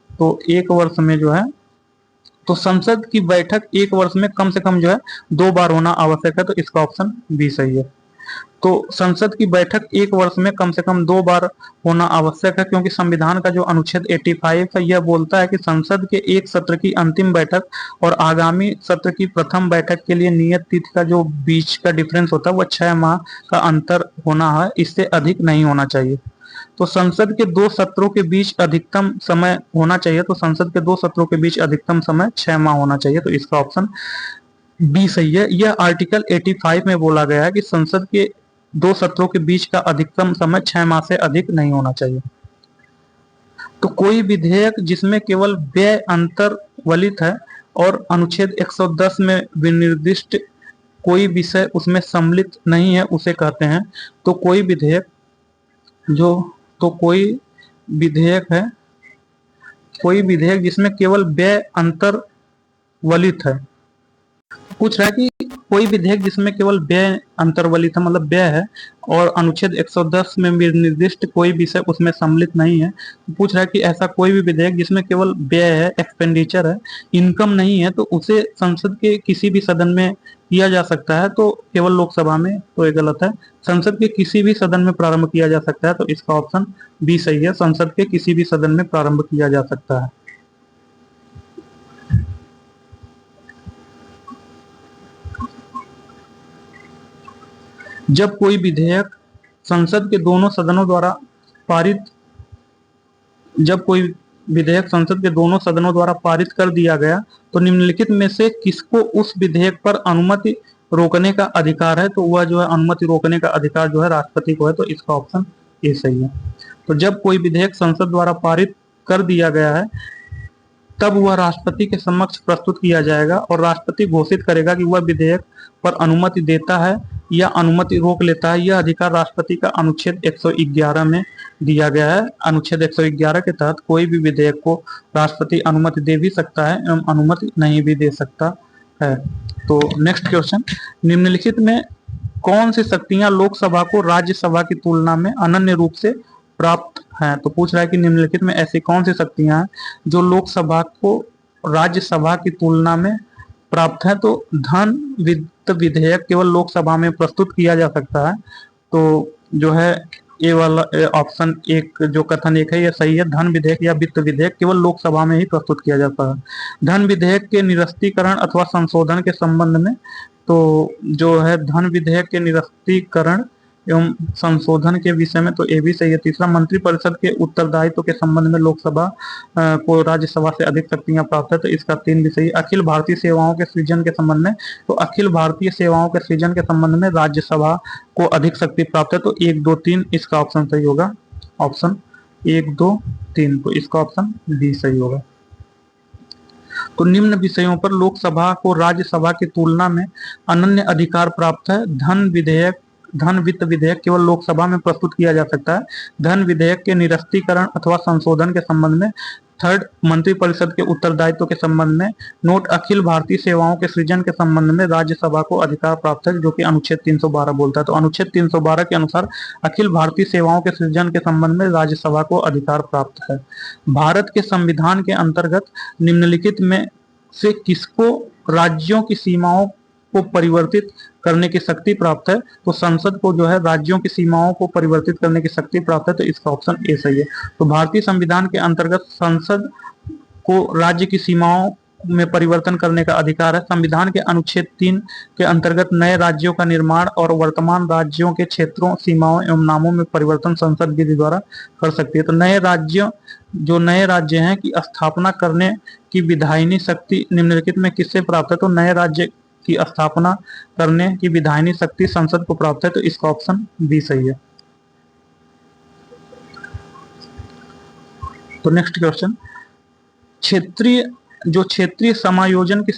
S1: तो एक वर्ष में जो है तो संसद की बैठक एक वर्ष में कम से कम जो है 2 बार होना आवश्यक है, तो इसका ऑप्शन बी सही है। तो संसद की बैठक एक वर्ष में कम से कम 2 बार होना आवश्यक है, क्योंकि संविधान का जो अनुच्छेद 85 है यह बोलता है कि संसद के एक सत्र की अंतिम बैठक और आगामी सत्र की प्रथम बैठक के लिए नियत तिथि का जो बीच का डिफरेंस होता है वह 6 माह का अंतर होना है, इससे अधिक नहीं होना चाहिए। तो संसद के 2 सत्रों के बीच अधिकतम समय होना चाहिए, तो संसद के 2 सत्रों के बीच अधिकतम समय 6 माह होना चाहिए, तो इसका ऑप्शन बी सही है। यह आर्टिकल 85 में बोला गया है कि संसद के 2 सत्रों के बीच का अधिकतम समय 6 माह से अधिक नहीं होना चाहिए। तो कोई विधेयक जिसमें केवल व्यय अंतर वलित है और अनुच्छेद 110 में विनिर्दिष्ट कोई विषय उसमें सम्मिलित नहीं है उसे कहते हैं। तो कोई विधेयक कोई विधेयक जिसमें केवल व्यय अंतर वलित है, पूछ रहा है कि कोई विधेयक जिसमें केवल व्यय अंतर्वलित है, मतलब व्यय है, और अनुच्छेद 110 में निर्दिष्ट कोई विषय उसमें सम्मिलित नहीं है। पूछ रहा है कि ऐसा कोई भी विधेयक जिसमें केवल व्यय है, एक्सपेंडिचर है, इनकम नहीं है, तो उसे संसद के किसी भी सदन में किया जा सकता है, तो केवल लोकसभा में, तो ये गलत है। संसद के किसी भी सदन में प्रारंभ किया जा सकता है, तो इसका ऑप्शन बी सही है। संसद के किसी भी सदन में प्रारंभ किया जा सकता है। जब कोई विधेयक संसद के दोनों सदनों द्वारा पारित कर दिया गया तो निम्नलिखित में से किसको उस विधेयक पर अनुमति रोकने का अधिकार है? तो वह जो है अनुमति रोकने का अधिकार जो है राष्ट्रपति को है, तो इसका ऑप्शन ए सही है। तो जब कोई विधेयक संसद द्वारा पारित कर दिया गया है तब वह राष्ट्रपति के समक्ष प्रस्तुत किया जाएगा और राष्ट्रपति घोषित करेगा कि वह विधेयक पर अनुमति देता है या अनुमति रोक लेता है। यह अधिकार राष्ट्रपति का अनुच्छेद 111 में दिया गया है। अनुच्छेद 111 के तहत कोई भी विधेयक को राष्ट्रपति अनुमति दे भी सकता है एवं अनुमति नहीं भी दे सकता है। तो नेक्स्ट क्वेश्चन, निम्नलिखित में कौन सी शक्तियां लोकसभा को राज्यसभा की तुलना में अनन्य रूप से प्राप्त हैं? तो पूछ रहा है कि निम्नलिखित में ऐसी कौन सी शक्तियां हैं जो लोकसभा को राज्यसभा की तुलना में प्राप्त है? तो धन वित्त विधेयक केवल लोकसभा में प्रस्तुत किया जा सकता है, तो जो है ये वाला ऑप्शन एक जो कथन एक है ये सही है। धन विधेयक या वित्त विधेयक केवल लोकसभा में ही प्रस्तुत किया जाता है। धन विधेयक के निरस्तीकरण अथवा संशोधन के संबंध में, तो जो है धन विधेयक के निरस्तीकरण एवं संशोधन के विषय में, तो ये भी सही है। तीसरा, मंत्रिपरिषद के उत्तरदायित्व के संबंध में लोकसभा को राज्यसभा से अधिक शक्तियां प्राप्त है, तो इसका 3 भी सही। अखिल भारतीय सेवाओं के सृजन के संबंध में, तो अखिल भारतीय सेवाओं के सृजन के संबंध में राज्यसभा को अधिक शक्ति प्राप्त है, तो 1, 2, 3 इसका ऑप्शन सही होगा। ऑप्शन 1, 2, 3, तो इसका ऑप्शन बी सही होगा। तो निम्न विषयों पर लोकसभा को राज्यसभा की तुलना में अनन्य अधिकार प्राप्त है। धन वित्त विधेयक केवल लोकसभा में प्रस्तुत किया जा सकता है। धन विधेयक के निरस्तीकरण अथवा संशोधन के संबंध में। थर्ड, मंत्रिपरिषद के उत्तरदायित्व के संबंध में। नोट, अखिल भारतीय सेवाओं के सृजन के संबंध में राज्यसभा को अधिकार प्राप्त है, जो कि अनुच्छेद 312 बोलता है। तो अनुच्छेद 312 के अनुसार अखिल भारतीय सेवाओं के सृजन के संबंध में राज्यसभा को अधिकार प्राप्त है। भारत के संविधान के अंतर्गत निम्नलिखित में से किसको राज्यों की सीमाओं को परिवर्तित करने की शक्ति प्राप्त है? तो संसद को जो है राज्यों की सीमाओं को परिवर्तित करने की शक्ति प्राप्त है, तो इसका ऑप्शन ए सही है। तो भारतीय संविधान के अंतर्गत संसद को राज्य की सीमाओं में परिवर्तन करने का अधिकार है। संविधान के अनुच्छेद 3 के अंतर्गत नए राज्यों का निर्माण और वर्तमान राज्यों के क्षेत्रों, सीमाओं एवं नामों में परिवर्तन संसद विधि द्वारा कर सकती है। तो नए राज्य हैं की स्थापना करने की विधायिनी शक्ति निम्नलिखित में किससे प्राप्त है? तो नए राज्य की स्थापना करने की विधायिनी शक्ति संसद को प्राप्त है, तो इसका ऑप्शन बी सही है। तो नेक्स्ट क्वेश्चन, क्षेत्रीय समायोजन की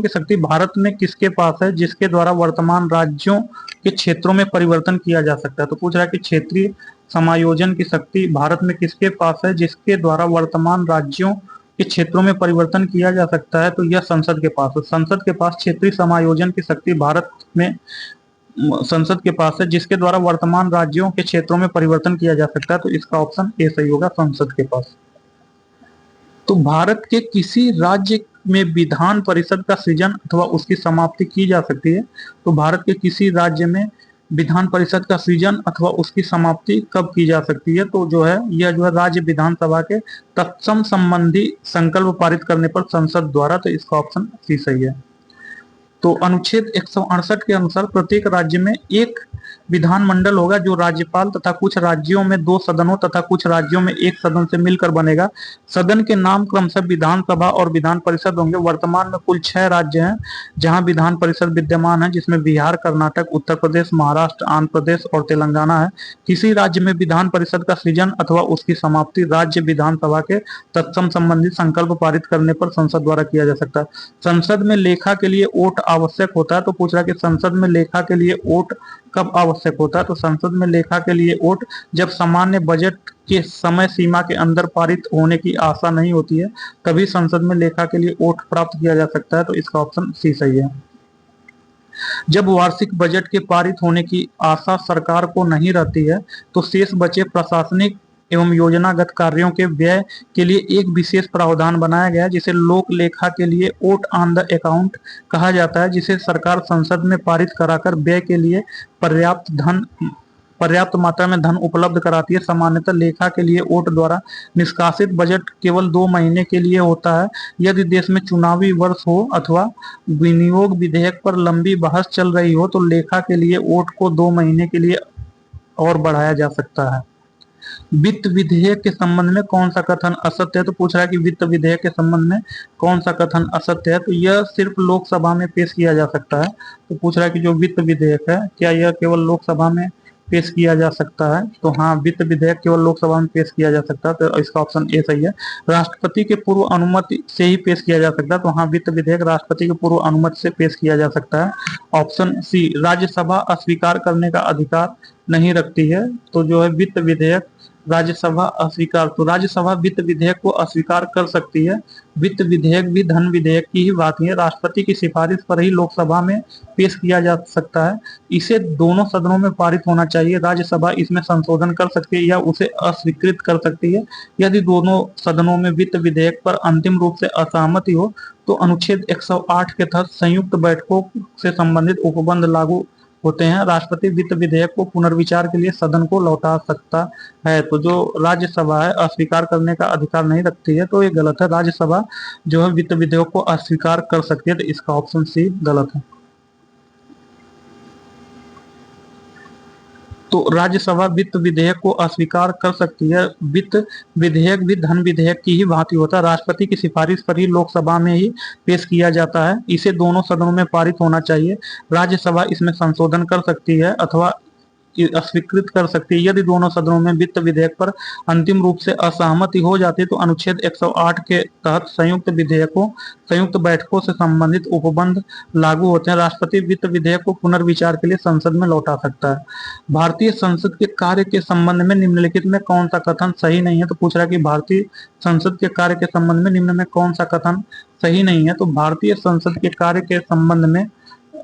S1: शक्ति भारत में किसके पास है जिसके द्वारा वर्तमान राज्यों के क्षेत्रों में परिवर्तन किया जा सकता है? तो पूछ रहा है कि क्षेत्रीय समायोजन की शक्ति भारत में किसके पास है जिसके द्वारा वर्तमान राज्यों के क्षेत्रों में परिवर्तन किया जा सकता है? तो यह संसद के पास है। संसद के पास क्षेत्रीय समायोजन की शक्ति भारत में संसद के पास है जिसके द्वारा वर्तमान राज्यों के क्षेत्रों में परिवर्तन किया जा सकता है, तो इसका ऑप्शन ए सही होगा, संसद के पास। तो भारत के किसी राज्य में विधान परिषद का सृजन अथवा उसकी समाप्ति की जा सकती है? तो भारत के किसी राज्य में विधान परिषद का सृजन अथवा उसकी समाप्ति कब की जा सकती है? तो जो है यह जो है राज्य विधानसभा के तत्सम संबंधी संकल्प पारित करने पर संसद द्वारा। तो इसका ऑप्शन सी सही है। तो अनुच्छेद 168 के अनुसार प्रत्येक राज्य में एक विधानमंडल होगा जो राज्यपाल तथा कुछ राज्यों में 2 सदनों तथा कुछ राज्यों में 1 सदन से मिलकर बनेगा। सदन के नाम क्रमशः विधानसभा और विधान परिषद होंगे। वर्तमान में कुल 6 राज्य हैं जहां विधान परिषद विद्यमान है, जिसमें बिहार, कर्नाटक, उत्तर प्रदेश, महाराष्ट्र, आंध्र प्रदेश और तेलंगाना है। किसी राज्य में विधान परिषद का सृजन अथवा उसकी समाप्ति राज्य विधानसभा के तत्सम संबंधित संकल्प पारित करने पर संसद द्वारा किया जा सकता है। संसद में लेखा के लिए वोट आवश्यक होता है। तो पूछ रहा है कि संसद में लेखा के लिए वोट कब आवश्यक होता है? तो संसद में लेखा के लिए वोट जब सामान्य बजट के समय सीमा के अंदर पारित होने की आशा नहीं होती है, तभी संसद में लेखा के लिए वोट प्राप्त किया जा सकता है। तो इसका ऑप्शन सी सही है। जब वार्षिक बजट के पारित होने की आशा सरकार को नहीं रहती है, तो शेष बचे प्रशासनिक एवं योजनागत कार्यों के व्यय के लिए एक विशेष प्रावधान बनाया गया है, जिसे लोक लेखा के लिए वोट ऑन द अकाउंट कहा जाता है, जिसे सरकार संसद में पारित कराकर व्यय के लिए पर्याप्त मात्रा में धन उपलब्ध कराती है। सामान्यतः लेखा के लिए वोट द्वारा निष्कासित बजट केवल 2 महीने के लिए होता है। यदि देश में चुनावी वर्ष हो अथवा विनियोग विधेयक पर लंबी बहस चल रही हो, तो लेखा के लिए वोट को 2 महीने के लिए और बढ़ाया जा सकता है। वित्त विधेयक के संबंध में कौन सा कथन असत्य है? तो पूछ रहा है कि वित्त विधेयक के संबंध में कौन सा कथन असत्य है? तो यह सिर्फ लोकसभा में पेश किया जा सकता है। तो पूछ रहा है कि जो वित्त विधेयक है, क्या यह केवल लोकसभा में पेश किया जा सकता है? तो हाँ, वित्त विधेयक केवल लोकसभा में पेश किया जा सकता है। तो इसका ऑप्शन ए सही है। राष्ट्रपति के पूर्व अनुमति से ही पेश किया जा सकता है। तो हाँ, वित्त विधेयक राष्ट्रपति के पूर्व अनुमति से पेश किया जा सकता है। ऑप्शन सी, राज्यसभा अस्वीकार करने का अधिकार नहीं रखती है। तो जो है वित्त विधेयक राज्यसभा अस्वीकार, तो राज्यसभा वित्त विधेयक को अस्वीकार कर सकती है। वित्त विधेयक भी धन विधेयक की ही बात है। राष्ट्रपति की सिफारिश पर ही लोकसभा में पेश किया जा सकता है। इसे दोनों सदनों में पारित होना चाहिए। राज्यसभा इसमें संशोधन कर सकती है या उसे अस्वीकृत कर सकती है। यदि दोनों सदनों में वित्त विधेयक पर अंतिम रूप से असहमति हो, तो अनुच्छेद 108 के तहत संयुक्त बैठकों से संबंधित उपबंध लागू होते हैं। राष्ट्रपति वित्त विधेयक को पुनर्विचार के लिए सदन को लौटा सकता है। तो जो राज्यसभा है अस्वीकार करने का अधिकार नहीं रखती है, तो ये गलत है। राज्यसभा जो है वित्त विधेयक को अस्वीकार कर सकती है। तो इसका ऑप्शन सी गलत है। तो राज्यसभा वित्त विधेयक को अस्वीकार कर सकती है। वित्त विधेयक भी धन विधेयक की ही भांति होता है। राष्ट्रपति की सिफारिश पर ही लोकसभा में ही पेश किया जाता है। इसे दोनों सदनों में पारित होना चाहिए। राज्यसभा इसमें संशोधन कर सकती है अथवा अस्वीकृत कर सकती है। यदि दोनों सदनों में वित्त विधेयक पर अंतिम रूप से असहमति हो जाती है, तो अनुच्छेद 108 के तहत संयुक्त बैठकों से संबंधित उपबंध लागू होते हैं। राष्ट्रपति वित्त विधेयक को पुनर्विचार के लिए संसद में लौटा सकता है। भारतीय संसद के कार्य के संबंध में निम्नलिखित में कौन सा कथन सही नहीं है? तो पूछ रहा है कि भारतीय संसद के कार्य के संबंध में निम्न में कौन सा कथन सही नहीं है? तो भारतीय संसद के कार्य के संबंध में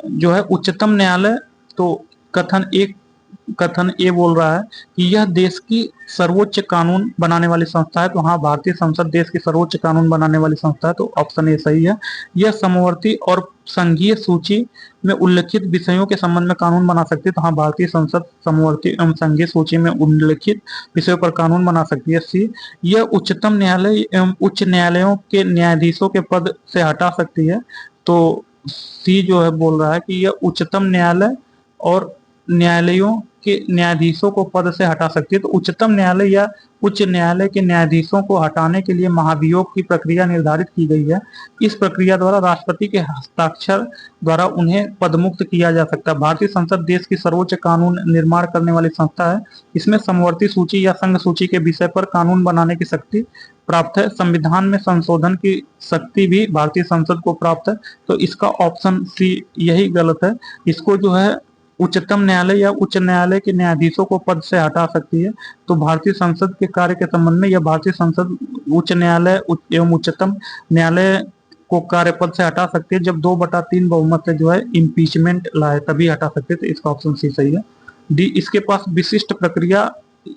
S1: जो है उच्चतम न्यायालय, तो कथन ए बोल रहा है कि यह देश की सर्वोच्च कानून बनाने वाली संस्था है। तो हाँ, भारतीय संसद देश की सर्वोच्च कानून बनाने वाली संस्था है। तो ऑप्शन ए सही है। यह समवर्ती और संघीय सूची में उल्लिखित विषयों के संबंध में कानून बना सकती है। तो हाँ, भारतीय संसद समवर्ती एवं संघीय सूची में उल्लिखित विषयों पर कानून बना सकती है। सी, यह उच्चतम न्यायालय एवं उच्च न्यायालयों के न्यायाधीशों के पद से हटा सकती है। तो सी जो है बोल रहा है कि यह उच्चतम न्यायालय और न्यायालयों के न्यायाधीशों को पद से हटा सकती है। तो उच्चतम न्यायालय या उच्च न्यायालय के न्यायाधीशों को हटाने के लिए महाभियोग की प्रक्रिया निर्धारित की गई है। इस प्रक्रिया द्वारा राष्ट्रपति के हस्ताक्षर द्वारा उन्हें पदमुक्त किया जा सकता है। भारतीय संसद देश की सर्वोच्च कानून निर्माण करने वाली संस्था है। इसमें समवर्ती सूची या संघ सूची के विषय पर कानून बनाने की शक्ति प्राप्त है। संविधान में संशोधन की शक्ति भी भारतीय संसद को प्राप्त है। तो इसका ऑप्शन सी यही गलत है। इसको जो है उच्चतम न्यायालय या उच्च न्यायालय के न्यायाधीशों को पद से हटा सकती है। तो भारतीय संसद के कार्य के संबंध में यह भारतीय संसद उच्च न्यायालय एवं उच्चतम न्यायालय को कार्यपद से हटा सकती है जब 2/3 बहुमत से जो है इम्पीचमेंट लाए, तभी हटा सकते हैं। तो इसका ऑप्शन सी सही है। डी, इसके पास विशिष्ट प्रक्रिया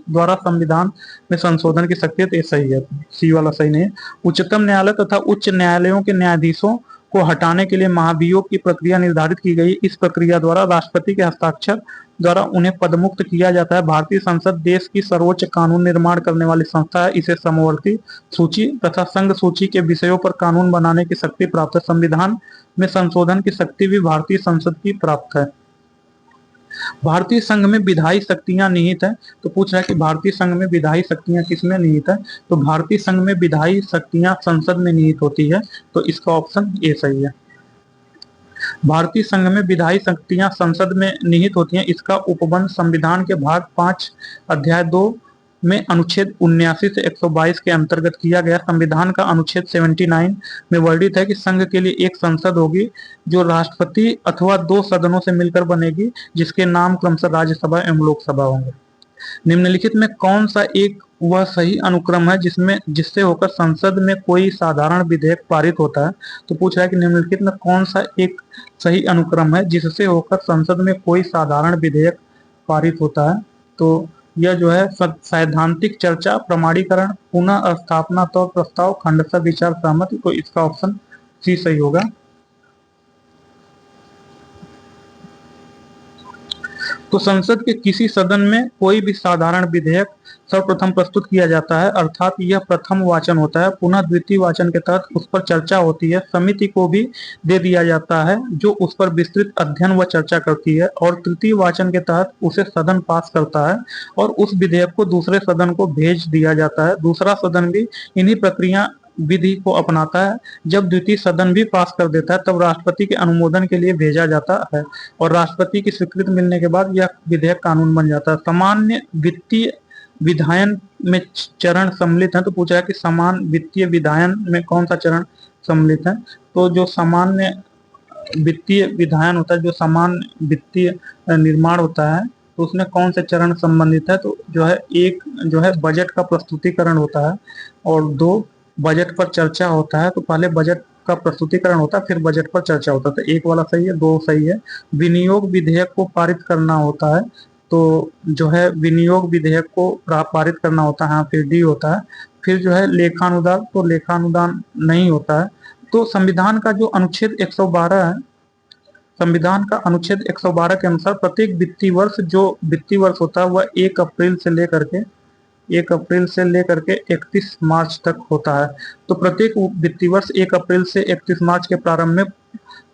S1: द्वारा संविधान में संशोधन की शक्ति है, तो ये सही है, सी वाला सही नहीं है। उच्चतम न्यायालय तथा उच्च न्यायालयों के न्यायाधीशों को हटाने के लिए महाभियोग की प्रक्रिया निर्धारित की गई। इस प्रक्रिया द्वारा राष्ट्रपति के हस्ताक्षर द्वारा उन्हें पदमुक्त किया जाता है। भारतीय संसद देश की सर्वोच्च कानून निर्माण करने वाली संस्था है। इसे समवर्ती सूची तथा संघ सूची के विषयों पर कानून बनाने की शक्ति प्राप्त है। संविधान में संशोधन की शक्ति भी भारतीय संसद की प्राप्त है। भारतीय संघ में विधायी शक्तियां निहित है, तो पूछ रहा है कि भारतीय संघ में विधायी शक्तियां किसमें निहित है, तो भारतीय संघ में विधायी शक्तियां संसद में निहित होती है, तो इसका ऑप्शन ए सही है। भारतीय संघ में विधायी शक्तियां संसद में निहित होती हैं। इसका उपबंध संविधान के भाग 5 अध्याय 2 में अनुच्छेद 79 से 122 के अंतर्गत किया गया। संविधान का अनुच्छेद 79 में वर्णित है कि संघ के लिए एक संसद होगी जो राष्ट्रपति अथवा 2 सदनों से मिलकर बनेगी, जिसके नाम क्रमशः राज्यसभा एवं लोकसभा होंगे। निम्नलिखित में कौन सा एक वह सही अनुक्रम है जिससे होकर संसद में कोई साधारण विधेयक पारित होता है, तो पूछ रहा है कि निम्नलिखित में कौन सा एक सही अनुक्रम है जिससे होकर संसद में कोई साधारण विधेयक पारित होता है, तो यह जो है सैद्धांतिक चर्चा, प्रमाणीकरण, पुनः स्थापना तो प्रस्ताव, खंडशः विचार, सहमति, तो इसका ऑप्शन सी सही होगा। तो संसद के किसी सदन में कोई भी साधारण विधेयक सर्वप्रथम प्रस्तुत किया जाता है, अर्थात यह प्रथम वाचन होता है। पुनः द्वितीय वाचन के तहत उस पर चर्चा होती है, समिति को भी दे दिया जाता है जो उस पर विस्तृत अध्ययन व चर्चा करती है, और तृतीय वाचन के तहत उसे सदन पास करता है और उस विधेयक को दूसरे सदन को भेज दिया जाता है। दूसरा सदन भी इन्हीं प्रक्रिया विधि को अपनाता है। जब द्वितीय सदन भी पास कर देता है तब राष्ट्रपति के अनुमोदन के लिए भेजा जाता है और राष्ट्रपति की स्वीकृति मिलने के बाद यह विधेयक कानून बन जाता है। सामान्य वित्तीय विधायन में चरण सम्मिलित है, तो पूछा है कि समान वित्तीय विधायन में कौन सा चरण सम्मिलित है, तो जो सामान्य वित्तीय विधायन होता है, जो समान वित्तीय निर्माण होता है, तो उसमें कौन से चरण संबंधित है, तो जो है एक जो है बजट का प्रस्तुतिकरण होता है और 2 बजट पर चर्चा होता है। तो पहले बजट का प्रस्तुतिकरण होता है, फिर बजट पर चर्चा होता है, तो 1 वाला सही है, 2 सही है। विनियोग विधेयक को पारित करना होता है, तो जो है विनियोग विधेयक को पारित करना होता है, हाँ, फिर डी होता है। फिर जो है लेखानुदान, तो लेखानुदान नहीं होता है। तो संविधान का जो अनुच्छेद 112 है, संविधान का अनुच्छेद 112 के अनुसार प्रत्येक वित्तीय वर्ष जो वित्तीय वर्ष होता है वह 1 अप्रैल से लेकर के 31 मार्च तक होता है। तो प्रत्येक वित्तीय वर्ष 1 अप्रैल से 31 मार्च के प्रारंभ में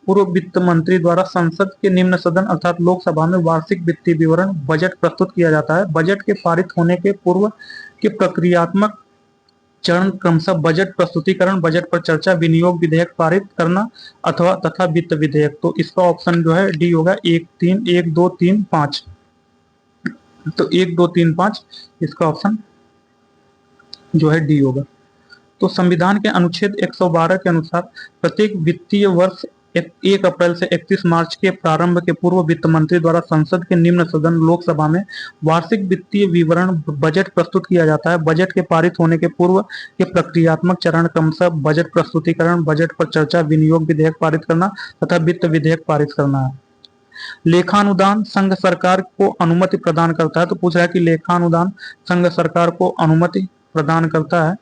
S1: पूर्व वित्त मंत्री द्वारा संसद के निम्न सदन अर्थात लोकसभा में वार्षिक वित्तीय विवरण बजट प्रस्तुत किया जाता है। बजट के पारित होने के पूर्व के प्रक्रियात्मक चरण क्रमशः बजट प्रस्तुतिकरण, बजट पर चर्चा, विनियोग विधेयक पारित करना अथवा तथा वित्त विधेयक, तो इसका ऑप्शन जो है डी होगा। 1 2 3 5, तो 1 2 3 5 इसका ऑप्शन जो है डी होगा। तो संविधान के अनुच्छेद 112 के अनुसार प्रत्येक वित्तीय वर्ष 1 अप्रैल से 31 मार्च के प्रारंभ के पूर्व वित्त मंत्री द्वारा संसद के निम्न सदन लोकसभा में वार्षिक वित्तीय विवरण बजट प्रस्तुत किया जाता है। बजट के पारित होने के पूर्व के प्रक्रियात्मक चरण क्रमशः बजट प्रस्तुतिकरण, बजट पर चर्चा, विनियोग विधेयक पारित करना तथा वित्त विधेयक पारित करना है। लेखानुदान संघ सरकार को अनुमति प्रदान करता है, तो पूछ रहा है कि लेखानुदान संघ सरकार को अनुमति प्रदान करता है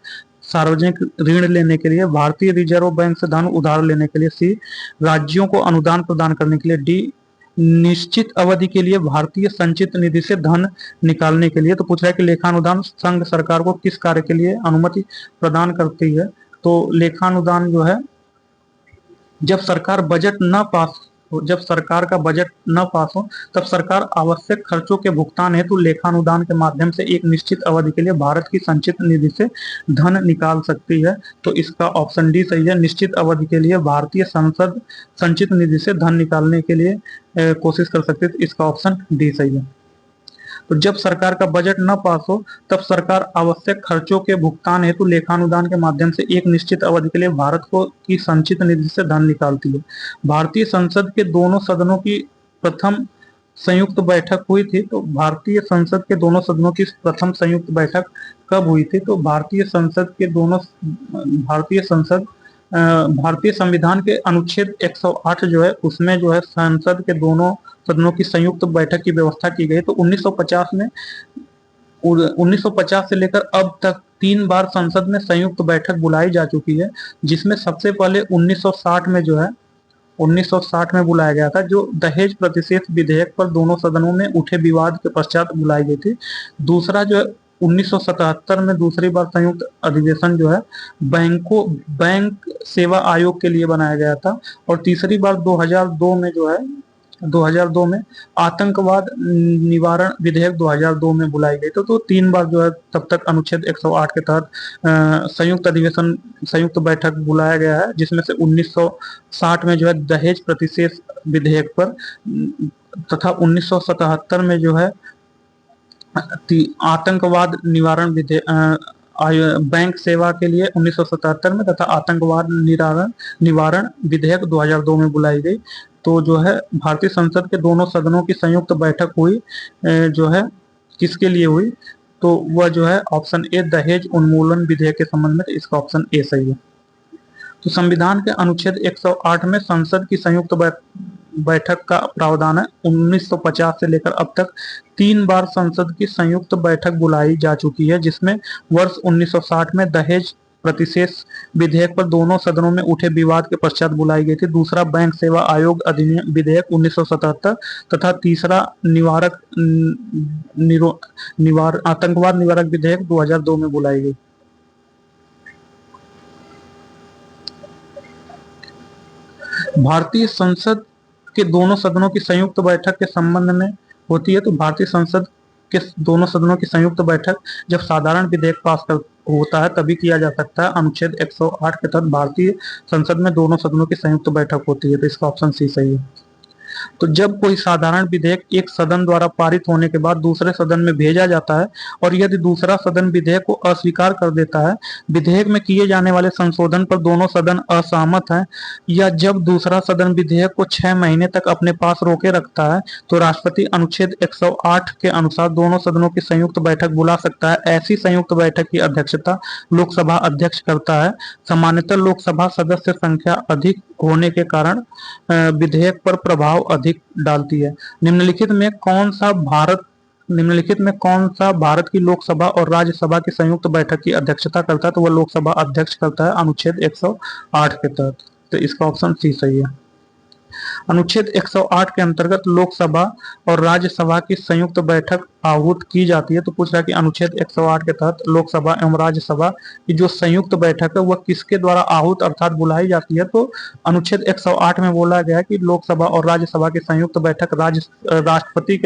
S1: सार्वजनिक ऋण लेने के लिए, भारतीय रिजर्व बैंक से धन उधार लेने के लिए, सी राज्यों को अनुदान प्रदान करने के लिए, डी निश्चित अवधि के लिए भारतीय संचित निधि से धन निकालने के लिए। तो पूछ रहा है कि लेखानुदान संघ सरकार को किस कार्य के लिए अनुमति प्रदान करती है, तो लेखानुदान जो है जब सरकार बजट न पास हो, जब सरकार का बजट न पास हो तब सरकार आवश्यक खर्चों के भुगतान हेतु लेखानुदान के माध्यम से एक निश्चित अवधि के लिए भारत की संचित निधि से धन निकाल सकती है, तो इसका ऑप्शन डी सही है। निश्चित अवधि के लिए भारतीय संसद संचित निधि से धन निकालने के लिए कोशिश कर सकती है, तो इसका ऑप्शन डी सही है। तो जब सरकार का बजट न पास हो तब सरकार आवश्यक खर्चों के भुगतान हेतु लेखानुदान के माध्यम से एक निश्चित अवधि के लिए भारत को की संचित निधि से धन निकालती है। भारतीय संसद के दोनों सदनों की प्रथम संयुक्त बैठक हुई थी, तो भारतीय संसद के दोनों सदनों की प्रथम संयुक्त बैठक कब हुई थी, तो भारतीय संविधान के अनुच्छेद 108 जो है उसमें जो है संसद के दोनों सदनों की संयुक्त बैठक की व्यवस्था की गई। तो 1950 में 1950 से लेकर अब तक 3 बार संसद में संयुक्त बैठक बुलाई जा चुकी है, जिसमें सबसे पहले 1960 में जो है 1960 में बुलाया गया था, जो दहेज प्रतिषेध विधेयक पर दोनों सदनों में उठे विवाद के पश्चात बुलाई गई थी। दूसरा जो है 1977 में दूसरी बार संयुक्त अधिवेशन जो है बैंक सेवा आयोग के लिए बनाया गया था, और तीसरी बार 2002 में जो है 2002 में आतंकवाद निवारण विधेयक 2002 में बुलाई गई। तो 3 बार जो है तब तक अनुच्छेद 108 के तहत संयुक्त बैठक बुलाया गया है, जिसमें से 1960 में जो है दहेज प्रतिषेध विधेयक पर, तथा 1977 में जो है आतंकवाद निवारण विधेयक बैंक सेवा के लिए 1977 में, तथा आतंकवाद निवारण विधेयक 2002 में बुलाई गई। तो जो है भारतीय संसद के दोनों सदनों की संयुक्त बैठक हुई, जो है किसके लिए हुई, तो वह जो है ऑप्शन ए दहेज उन्मूलन विधेयक के संबंध में, तो इसका ऑप्शन ए सही है। तो संविधान के अनुच्छेद 108 में संसद की संयुक्त बैठक का प्रावधान है। 1950 से लेकर अब तक 3 बार संसद की संयुक्त बैठक बुलाई जा चुकी है, जिसमें वर्ष 1960 में दहेज प्रतिषेध विधेयक पर दोनों सदनों में उठे विवाद के पश्चात बुलाई गई थी। दूसरा बैंक सेवा आयोग अधिनियम विधेयक 1977, तथा तीसरा आतंकवाद निवारक विधेयक 2002 में बुलाई गई। भारतीय संसद के दोनों सदनों की संयुक्त बैठक के संबंध में होती है, तो भारतीय संसद के दोनों सदनों की संयुक्त बैठक जब साधारण विधेयक पास होता है तभी किया जा सकता है। अनुच्छेद 108 के तहत भारतीय संसद में दोनों सदनों की संयुक्त बैठक होती है, तो इसका ऑप्शन सी सही है। तो जब कोई साधारण विधेयक एक सदन द्वारा पारित होने के बाद दूसरे सदन में भेजा जाता है, और यदि दूसरा सदन विधेयक को अस्वीकार कर देता है, विधेयक में किए जाने वाले संशोधन पर दोनों सदन असहमत हैं, या जब दूसरा सदन विधेयक को 6 महीने तक अपने पास रोके रखता है, तो राष्ट्रपति अनुच्छेद 108 के अनुसार दोनों सदनों की संयुक्त बैठक बुला सकता है। ऐसी संयुक्त बैठक की अध्यक्षता लोकसभा अध्यक्ष करता है। सामान्यतः लोकसभा सदस्य संख्या अधिक होने के कारण विधेयक पर प्रभाव अधिक डालती है। निम्नलिखित में कौन सा भारत की लोकसभा और राज्यसभा की संयुक्त बैठक की अध्यक्षता करता है, तो वह लोकसभा अध्यक्ष करता है अनुच्छेद 108 के तहत, तो इसका ऑप्शन सी सही है। अनुच्छेद 108 के अंतर्गत लोकसभा और राज्यसभा की संयुक्त बैठक आहूत की जाती है। तो पूछ रहा है कि अनुच्छेद 108 के तहत लोकसभा एवं राज्यसभा की जो संयुक्त बैठक है वह किसके द्वारा आहूत अर्थात बुलाई जाती है, तो अनुच्छेद 108 में बोला गया है कि लोकसभा और राज्यसभा की संयुक्त बैठक राष्ट्रपति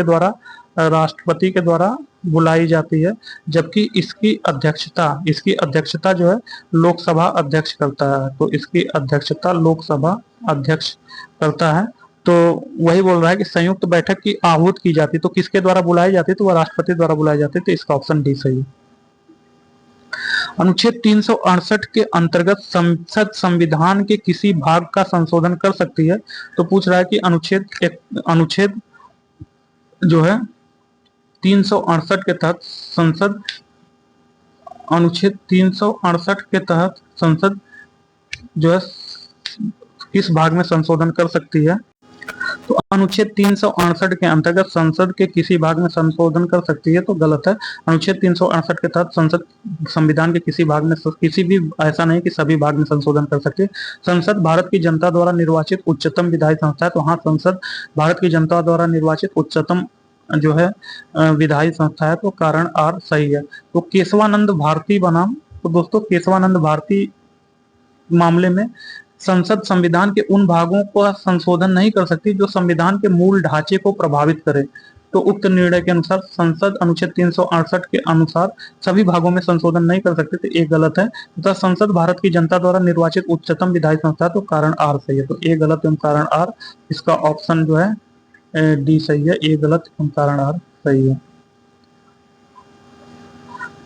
S1: के द्वारा बुलाई जाती है, जबकि इसकी अध्यक्षता जो है लोकसभा अध्यक्ष करता है, तो इसकी अध्यक्षता लोकसभा अध्यक्ष करता है। तो वही बोल रहा है कि संयुक्त बैठक की आहूत की जाती, तो किसके द्वारा बुलाई जाती, तो वह राष्ट्रपति द्वारा बुलाई जाती, तो इसका ऑप्शन डी सही है। अनुच्छेद 368 के अंतर्गत संसद संविधान के किसी भाग का संशोधन कर सकती है, तो पूछ रहा है कि अनुच्छेद जो है 368 के तहत संसद अनुच्छेद 368 के तहत संसद जो है किस भाग में संशोधन कर सकती है, तो अनुच्छेद 368 के अंतर्गत संसद के किसी भाग में संशोधन कर सकती है, तो गलत है। अनुच्छेद 368 के तहत संसद संविधान के किसी भाग में, किसी भी, ऐसा नहीं कि सभी भाग में संशोधन कर सकती है। संसद भारत की जनता द्वारा निर्वाचित उच्चतम विधायी संस्था है, तो हाँ, संसद भारत की जनता द्वारा निर्वाचित उच्चतम जो है विधायी संस्था है, तो कारण आर सही है। तो केशवानंद भारती बनाम, तो दोस्तों केशवानंद भारती मामले में संसद संविधान के उन भागों का संशोधन नहीं कर सकती जो संविधान के मूल ढांचे को प्रभावित करे, तो उक्त निर्णय के अनुसार संसद अनुच्छेद 368 के अनुसार सभी भागों में संशोधन नहीं कर सकते, तो एक गलत है। तथा संसद भारत की जनता द्वारा निर्वाचित उच्चतम विधायी संस्था, तो कारण आर सही है, तो एक गलत एवं कारण आर, इसका ऑप्शन जो है डी सही है, एक गलत एवं कारण आर सही है।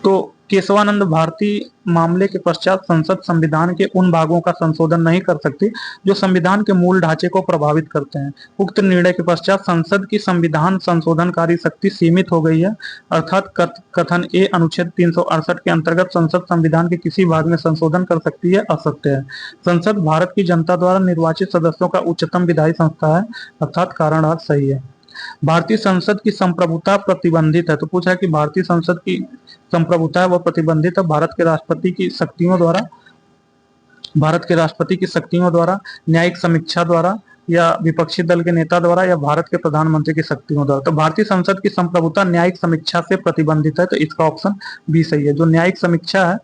S1: तो केशवानंद भारती मामले के पश्चात संसद संविधान के उन भागों का संशोधन नहीं कर सकती जो संविधान के मूल ढांचे को प्रभावित करते हैं। उक्त निर्णय के पश्चात संसद की संविधान संशोधनकारी शक्ति सीमित हो गई है, अर्थात कथन ए अनुच्छेद 368 के अंतर्गत संसद संविधान के किसी भाग में संशोधन कर सकती है असत्य है। संसद भारत की जनता द्वारा निर्वाचित सदस्यों का उच्चतम विधायी संस्था है, अर्थात कारण आर सही है। भारतीय संसद की संप्रभुता प्रतिबंधित है, तो पूछा है कि भारतीय संसद की संप्रभुता है वह प्रतिबंधित है भारत के राष्ट्रपति की शक्तियों द्वारा, न्यायिक समीक्षा द्वारा, या विपक्षी दल के नेता द्वारा, या भारत के प्रधानमंत्री की शक्तियों द्वारा। तो भारतीय संसद की संप्रभुता न्यायिक समीक्षा से प्रतिबंधित है, तो इसका ऑप्शन बी सही है। जो न्यायिक समीक्षा है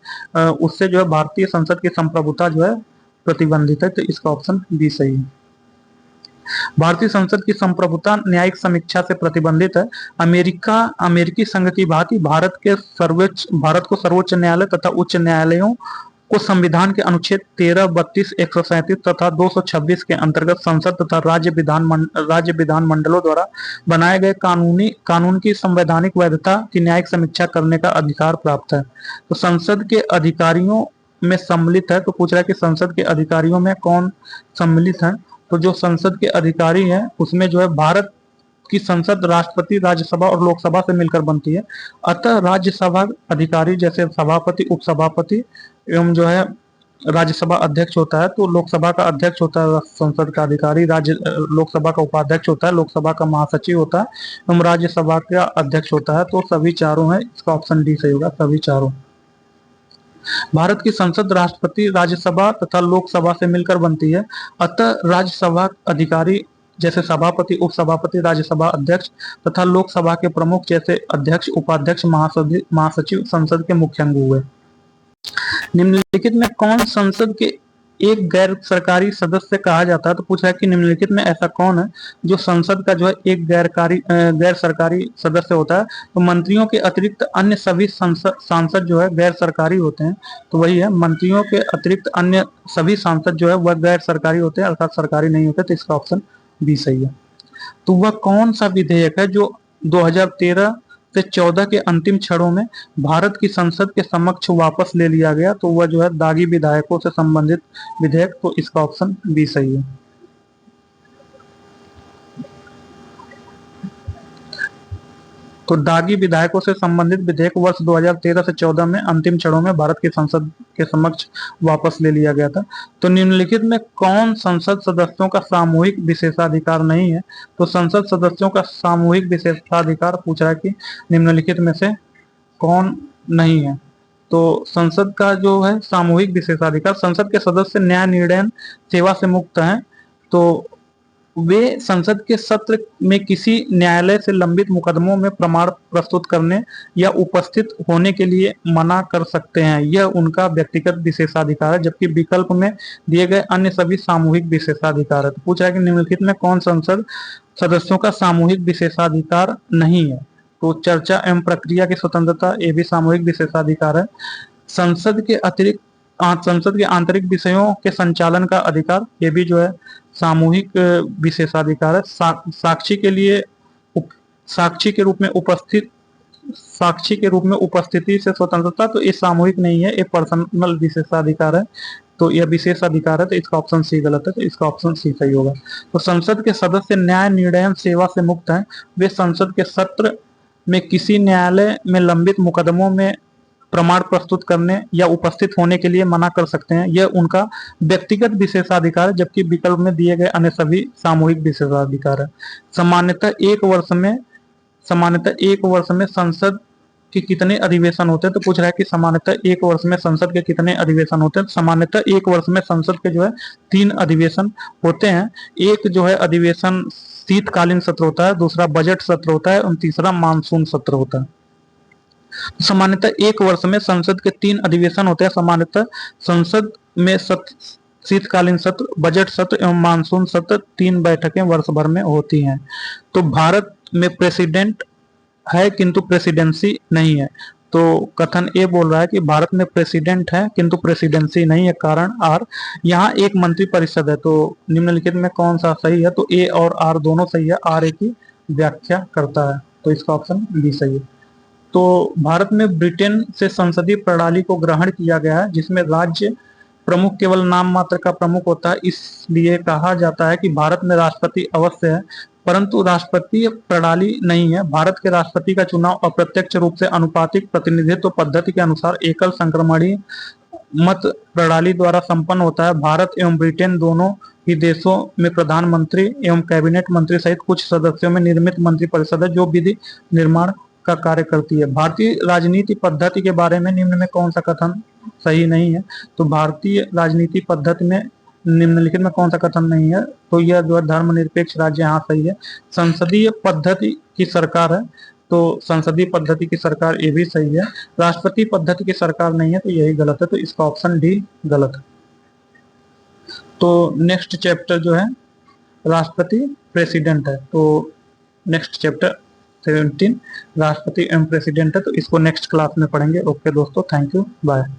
S1: उससे जो है भारतीय संसद की संप्रभुता जो है प्रतिबंधित है, तो इसका ऑप्शन बी सही है। भारतीय संसद की संप्रभुता न्यायिक समीक्षा से प्रतिबंधित है। अमेरिकी संघ की भांति भारत को सर्वोच्च न्यायालय तथा उच्च न्यायालयों को संविधान के अनुच्छेद 13, 32, 137 तथा 226 के अंतर्गत संसद तथा राज्य विधान मंडलों द्वारा बनाए गए कानून की संवैधानिक वैधता की न्यायिक समीक्षा करने का अधिकार प्राप्त है। तो संसद के अधिकारियों में सम्मिलित है, तो पूछ रहा है कि संसद के अधिकारियों में कौन सम्मिलित है। तो जो संसद के अधिकारी हैं उसमें जो है भारत की संसद राष्ट्रपति, राज्यसभा और लोकसभा से मिलकर बनती है। अतः राज्यसभा अधिकारी जैसे सभापति, उपसभापति एवं जो है राज्यसभा अध्यक्ष होता है, तो लोकसभा का अध्यक्ष होता है संसद का अधिकारी, लोकसभा का उपाध्यक्ष होता है, लोकसभा का महासचिव होता है एवं राज्यसभा का अध्यक्ष होता है। तो सभी चारों है, इसका ऑप्शन डी सही होगा, सभी चारों। भारत की संसद राष्ट्रपति, राज्यसभा तथा लोकसभा से मिलकर बनती है। अतः राज्यसभा अधिकारी जैसे सभापति, उपसभापति, राज्यसभा अध्यक्ष तथा लोकसभा के प्रमुख जैसे अध्यक्ष, उपाध्यक्ष, महासचिव संसद के मुख्य अंग हुए। निम्नलिखित में कौन संसद के एक गैर सरकारी सदस्य कहा जाता है। तो पूछा है कि निम्नलिखित में ऐसा कौन है जो संसद का जो है एक गैर सरकारी सदस्य होता है। तो मंत्रियों के अतिरिक्त अन्य सभी सांसद जो है गैर सरकारी होते हैं, तो वही है, मंत्रियों के अतिरिक्त अन्य सभी सांसद जो है वह गैर सरकारी होते हैं, अर्थात सरकारी नहीं होते, तो इसका ऑप्शन बी सही है। तो वह कौन सा विधेयक है जो 2013 से 14 के अंतिम क्षणों में भारत की संसद के समक्ष वापस ले लिया गया। तो वह जो है दागी विधायकों से संबंधित विधेयक, तो इसका ऑप्शन बी सही है। तो दागी विधायकों से संबंधित विधेयक वर्ष 2013 से 14 में अंतिम क्षणों में भारत की संसद के समक्ष वापस ले लिया गया था। तो निम्नलिखित में कौन संसद सदस्यों का सामूहिक विशेषाधिकार नहीं है। तो संसद सदस्यों का सामूहिक विशेषाधिकार पूछ रहा है कि निम्नलिखित में से कौन नहीं है। तो संसद का जो है सामूहिक विशेषाधिकार, संसद के सदस्य न्याय निर्णय सेवा से मुक्त हैं, तो वे संसद के सत्र में किसी न्यायालय से लंबित मुकदमों में प्रमाण प्रस्तुत करने या उपस्थित होने के लिए मना कर सकते हैं, यह उनका व्यक्तिगत विशेषाधिकार है, जबकि विकल्प में दिए गए अन्य सभी सामूहिक विशेषाधिकार है। तो पूछा है कि निम्नलिखित में कौन संसद सदस्यों का सामूहिक विशेषाधिकार नहीं है। तो चर्चा एवं प्रक्रिया की स्वतंत्रता, ये भी सामूहिक विशेषाधिकार है। संसद के आंतरिक विषयों के संचालन का अधिकार, ये भी जो है सामूहिक विशेषाधिकार है। साक्षी के रूप में उपस्थिति से स्वतंत्रता, तो ये सामूहिक नहीं है, ये पर्सनल विशेषाधिकार है, तो यह विशेष अधिकार है, तो इसका ऑप्शन सी गलत है, तो इसका ऑप्शन सी सही होगा। तो संसद के सदस्य न्याय निर्णय सेवा से मुक्त हैं, वे संसद के सत्र में किसी न्यायालय में लंबित मुकदमों में प्रमाण प्रस्तुत करने या उपस्थित होने के लिए मना कर सकते हैं, यह उनका व्यक्तिगत विशेषाधिकार है, जबकि विकल्प में दिए गए अन्य सभी सामूहिक विशेषाधिकार है। सामान्यतः एक वर्ष में संसद के कितने अधिवेशन होते हैं। तो पूछ रहा है कि सामान्यतः एक वर्ष में संसद के कितने अधिवेशन होते हैं। सामान्यतः एक वर्ष में संसद के जो है 3 अधिवेशन होते हैं। एक जो है अधिवेशन शीतकालीन सत्र होता है, दूसरा बजट सत्र होता है और तीसरा मानसून सत्र होता है। सामान्यतः एक वर्ष में संसद के 3 अधिवेशन होते हैं। सामान्यतः संसद में शीतकालीन सत्र, बजट सत्र एवं मानसून सत्र 3 बैठकें वर्ष भर में होती हैं। तो भारत में प्रेसिडेंट है किंतु प्रेसिडेंसी नहीं है। तो कथन ए बोल रहा है कि भारत में प्रेसिडेंट है किंतु प्रेसिडेंसी नहीं है, कारण आर, यहाँ एक मंत्री परिषद है। तो निम्नलिखित में कौन सा सही है। तो ए और आर दोनों सही है, आर ए की व्याख्या करता है, तो इसका ऑप्शन बी सही है। तो भारत में ब्रिटेन से संसदीय प्रणाली को ग्रहण किया गया है, जिसमें राज्य प्रमुख केवल नाम मात्र का प्रमुख होता है। इसलिए कहा जाता है कि भारत में राष्ट्रपति अवश्य है, परंतु राष्ट्रपतीय प्रणाली नहीं है। भारत के राष्ट्रपति का चुनाव अप्रत्यक्ष रूप से अनुपातिक प्रतिनिधित्व पद्धति के अनुसार एकल संक्रमणीय मत प्रणाली द्वारा संपन्न होता है। भारत एवं ब्रिटेन दोनों कि देशों में प्रधानमंत्री एवं कैबिनेट मंत्री सहित कुछ सदस्यों में निर्मित मंत्रिपरिषद है जो विधि निर्माण का कार्य करती है। भारतीय राजनीति पद्धति के बारे में निम्न में कौन सा कथन सही नहीं है? तो भारतीय राजनीति पद्धति में निम्नलिखित में कौन सा कथन नहीं है? तो यह जो है धर्मनिरपेक्ष राज्य, यहाँ सही है। संसदीय पद्धति की सरकार है, तो संसदीय पद्धति की सरकार, ये भी सही है। राष्ट्रपति पद्धति की सरकार नहीं है, तो यही गलत है, तो इसका ऑप्शन डी गलत है। तो नेक्स्ट चैप्टर जो है राष्ट्रपति प्रेसिडेंट है, तो नेक्स्ट चैप्टर 17 राष्ट्रपति एवं प्रेसिडेंट है, तो इसको नेक्स्ट क्लास में पढ़ेंगे। ओके दोस्तों, थैंक यू, बाय।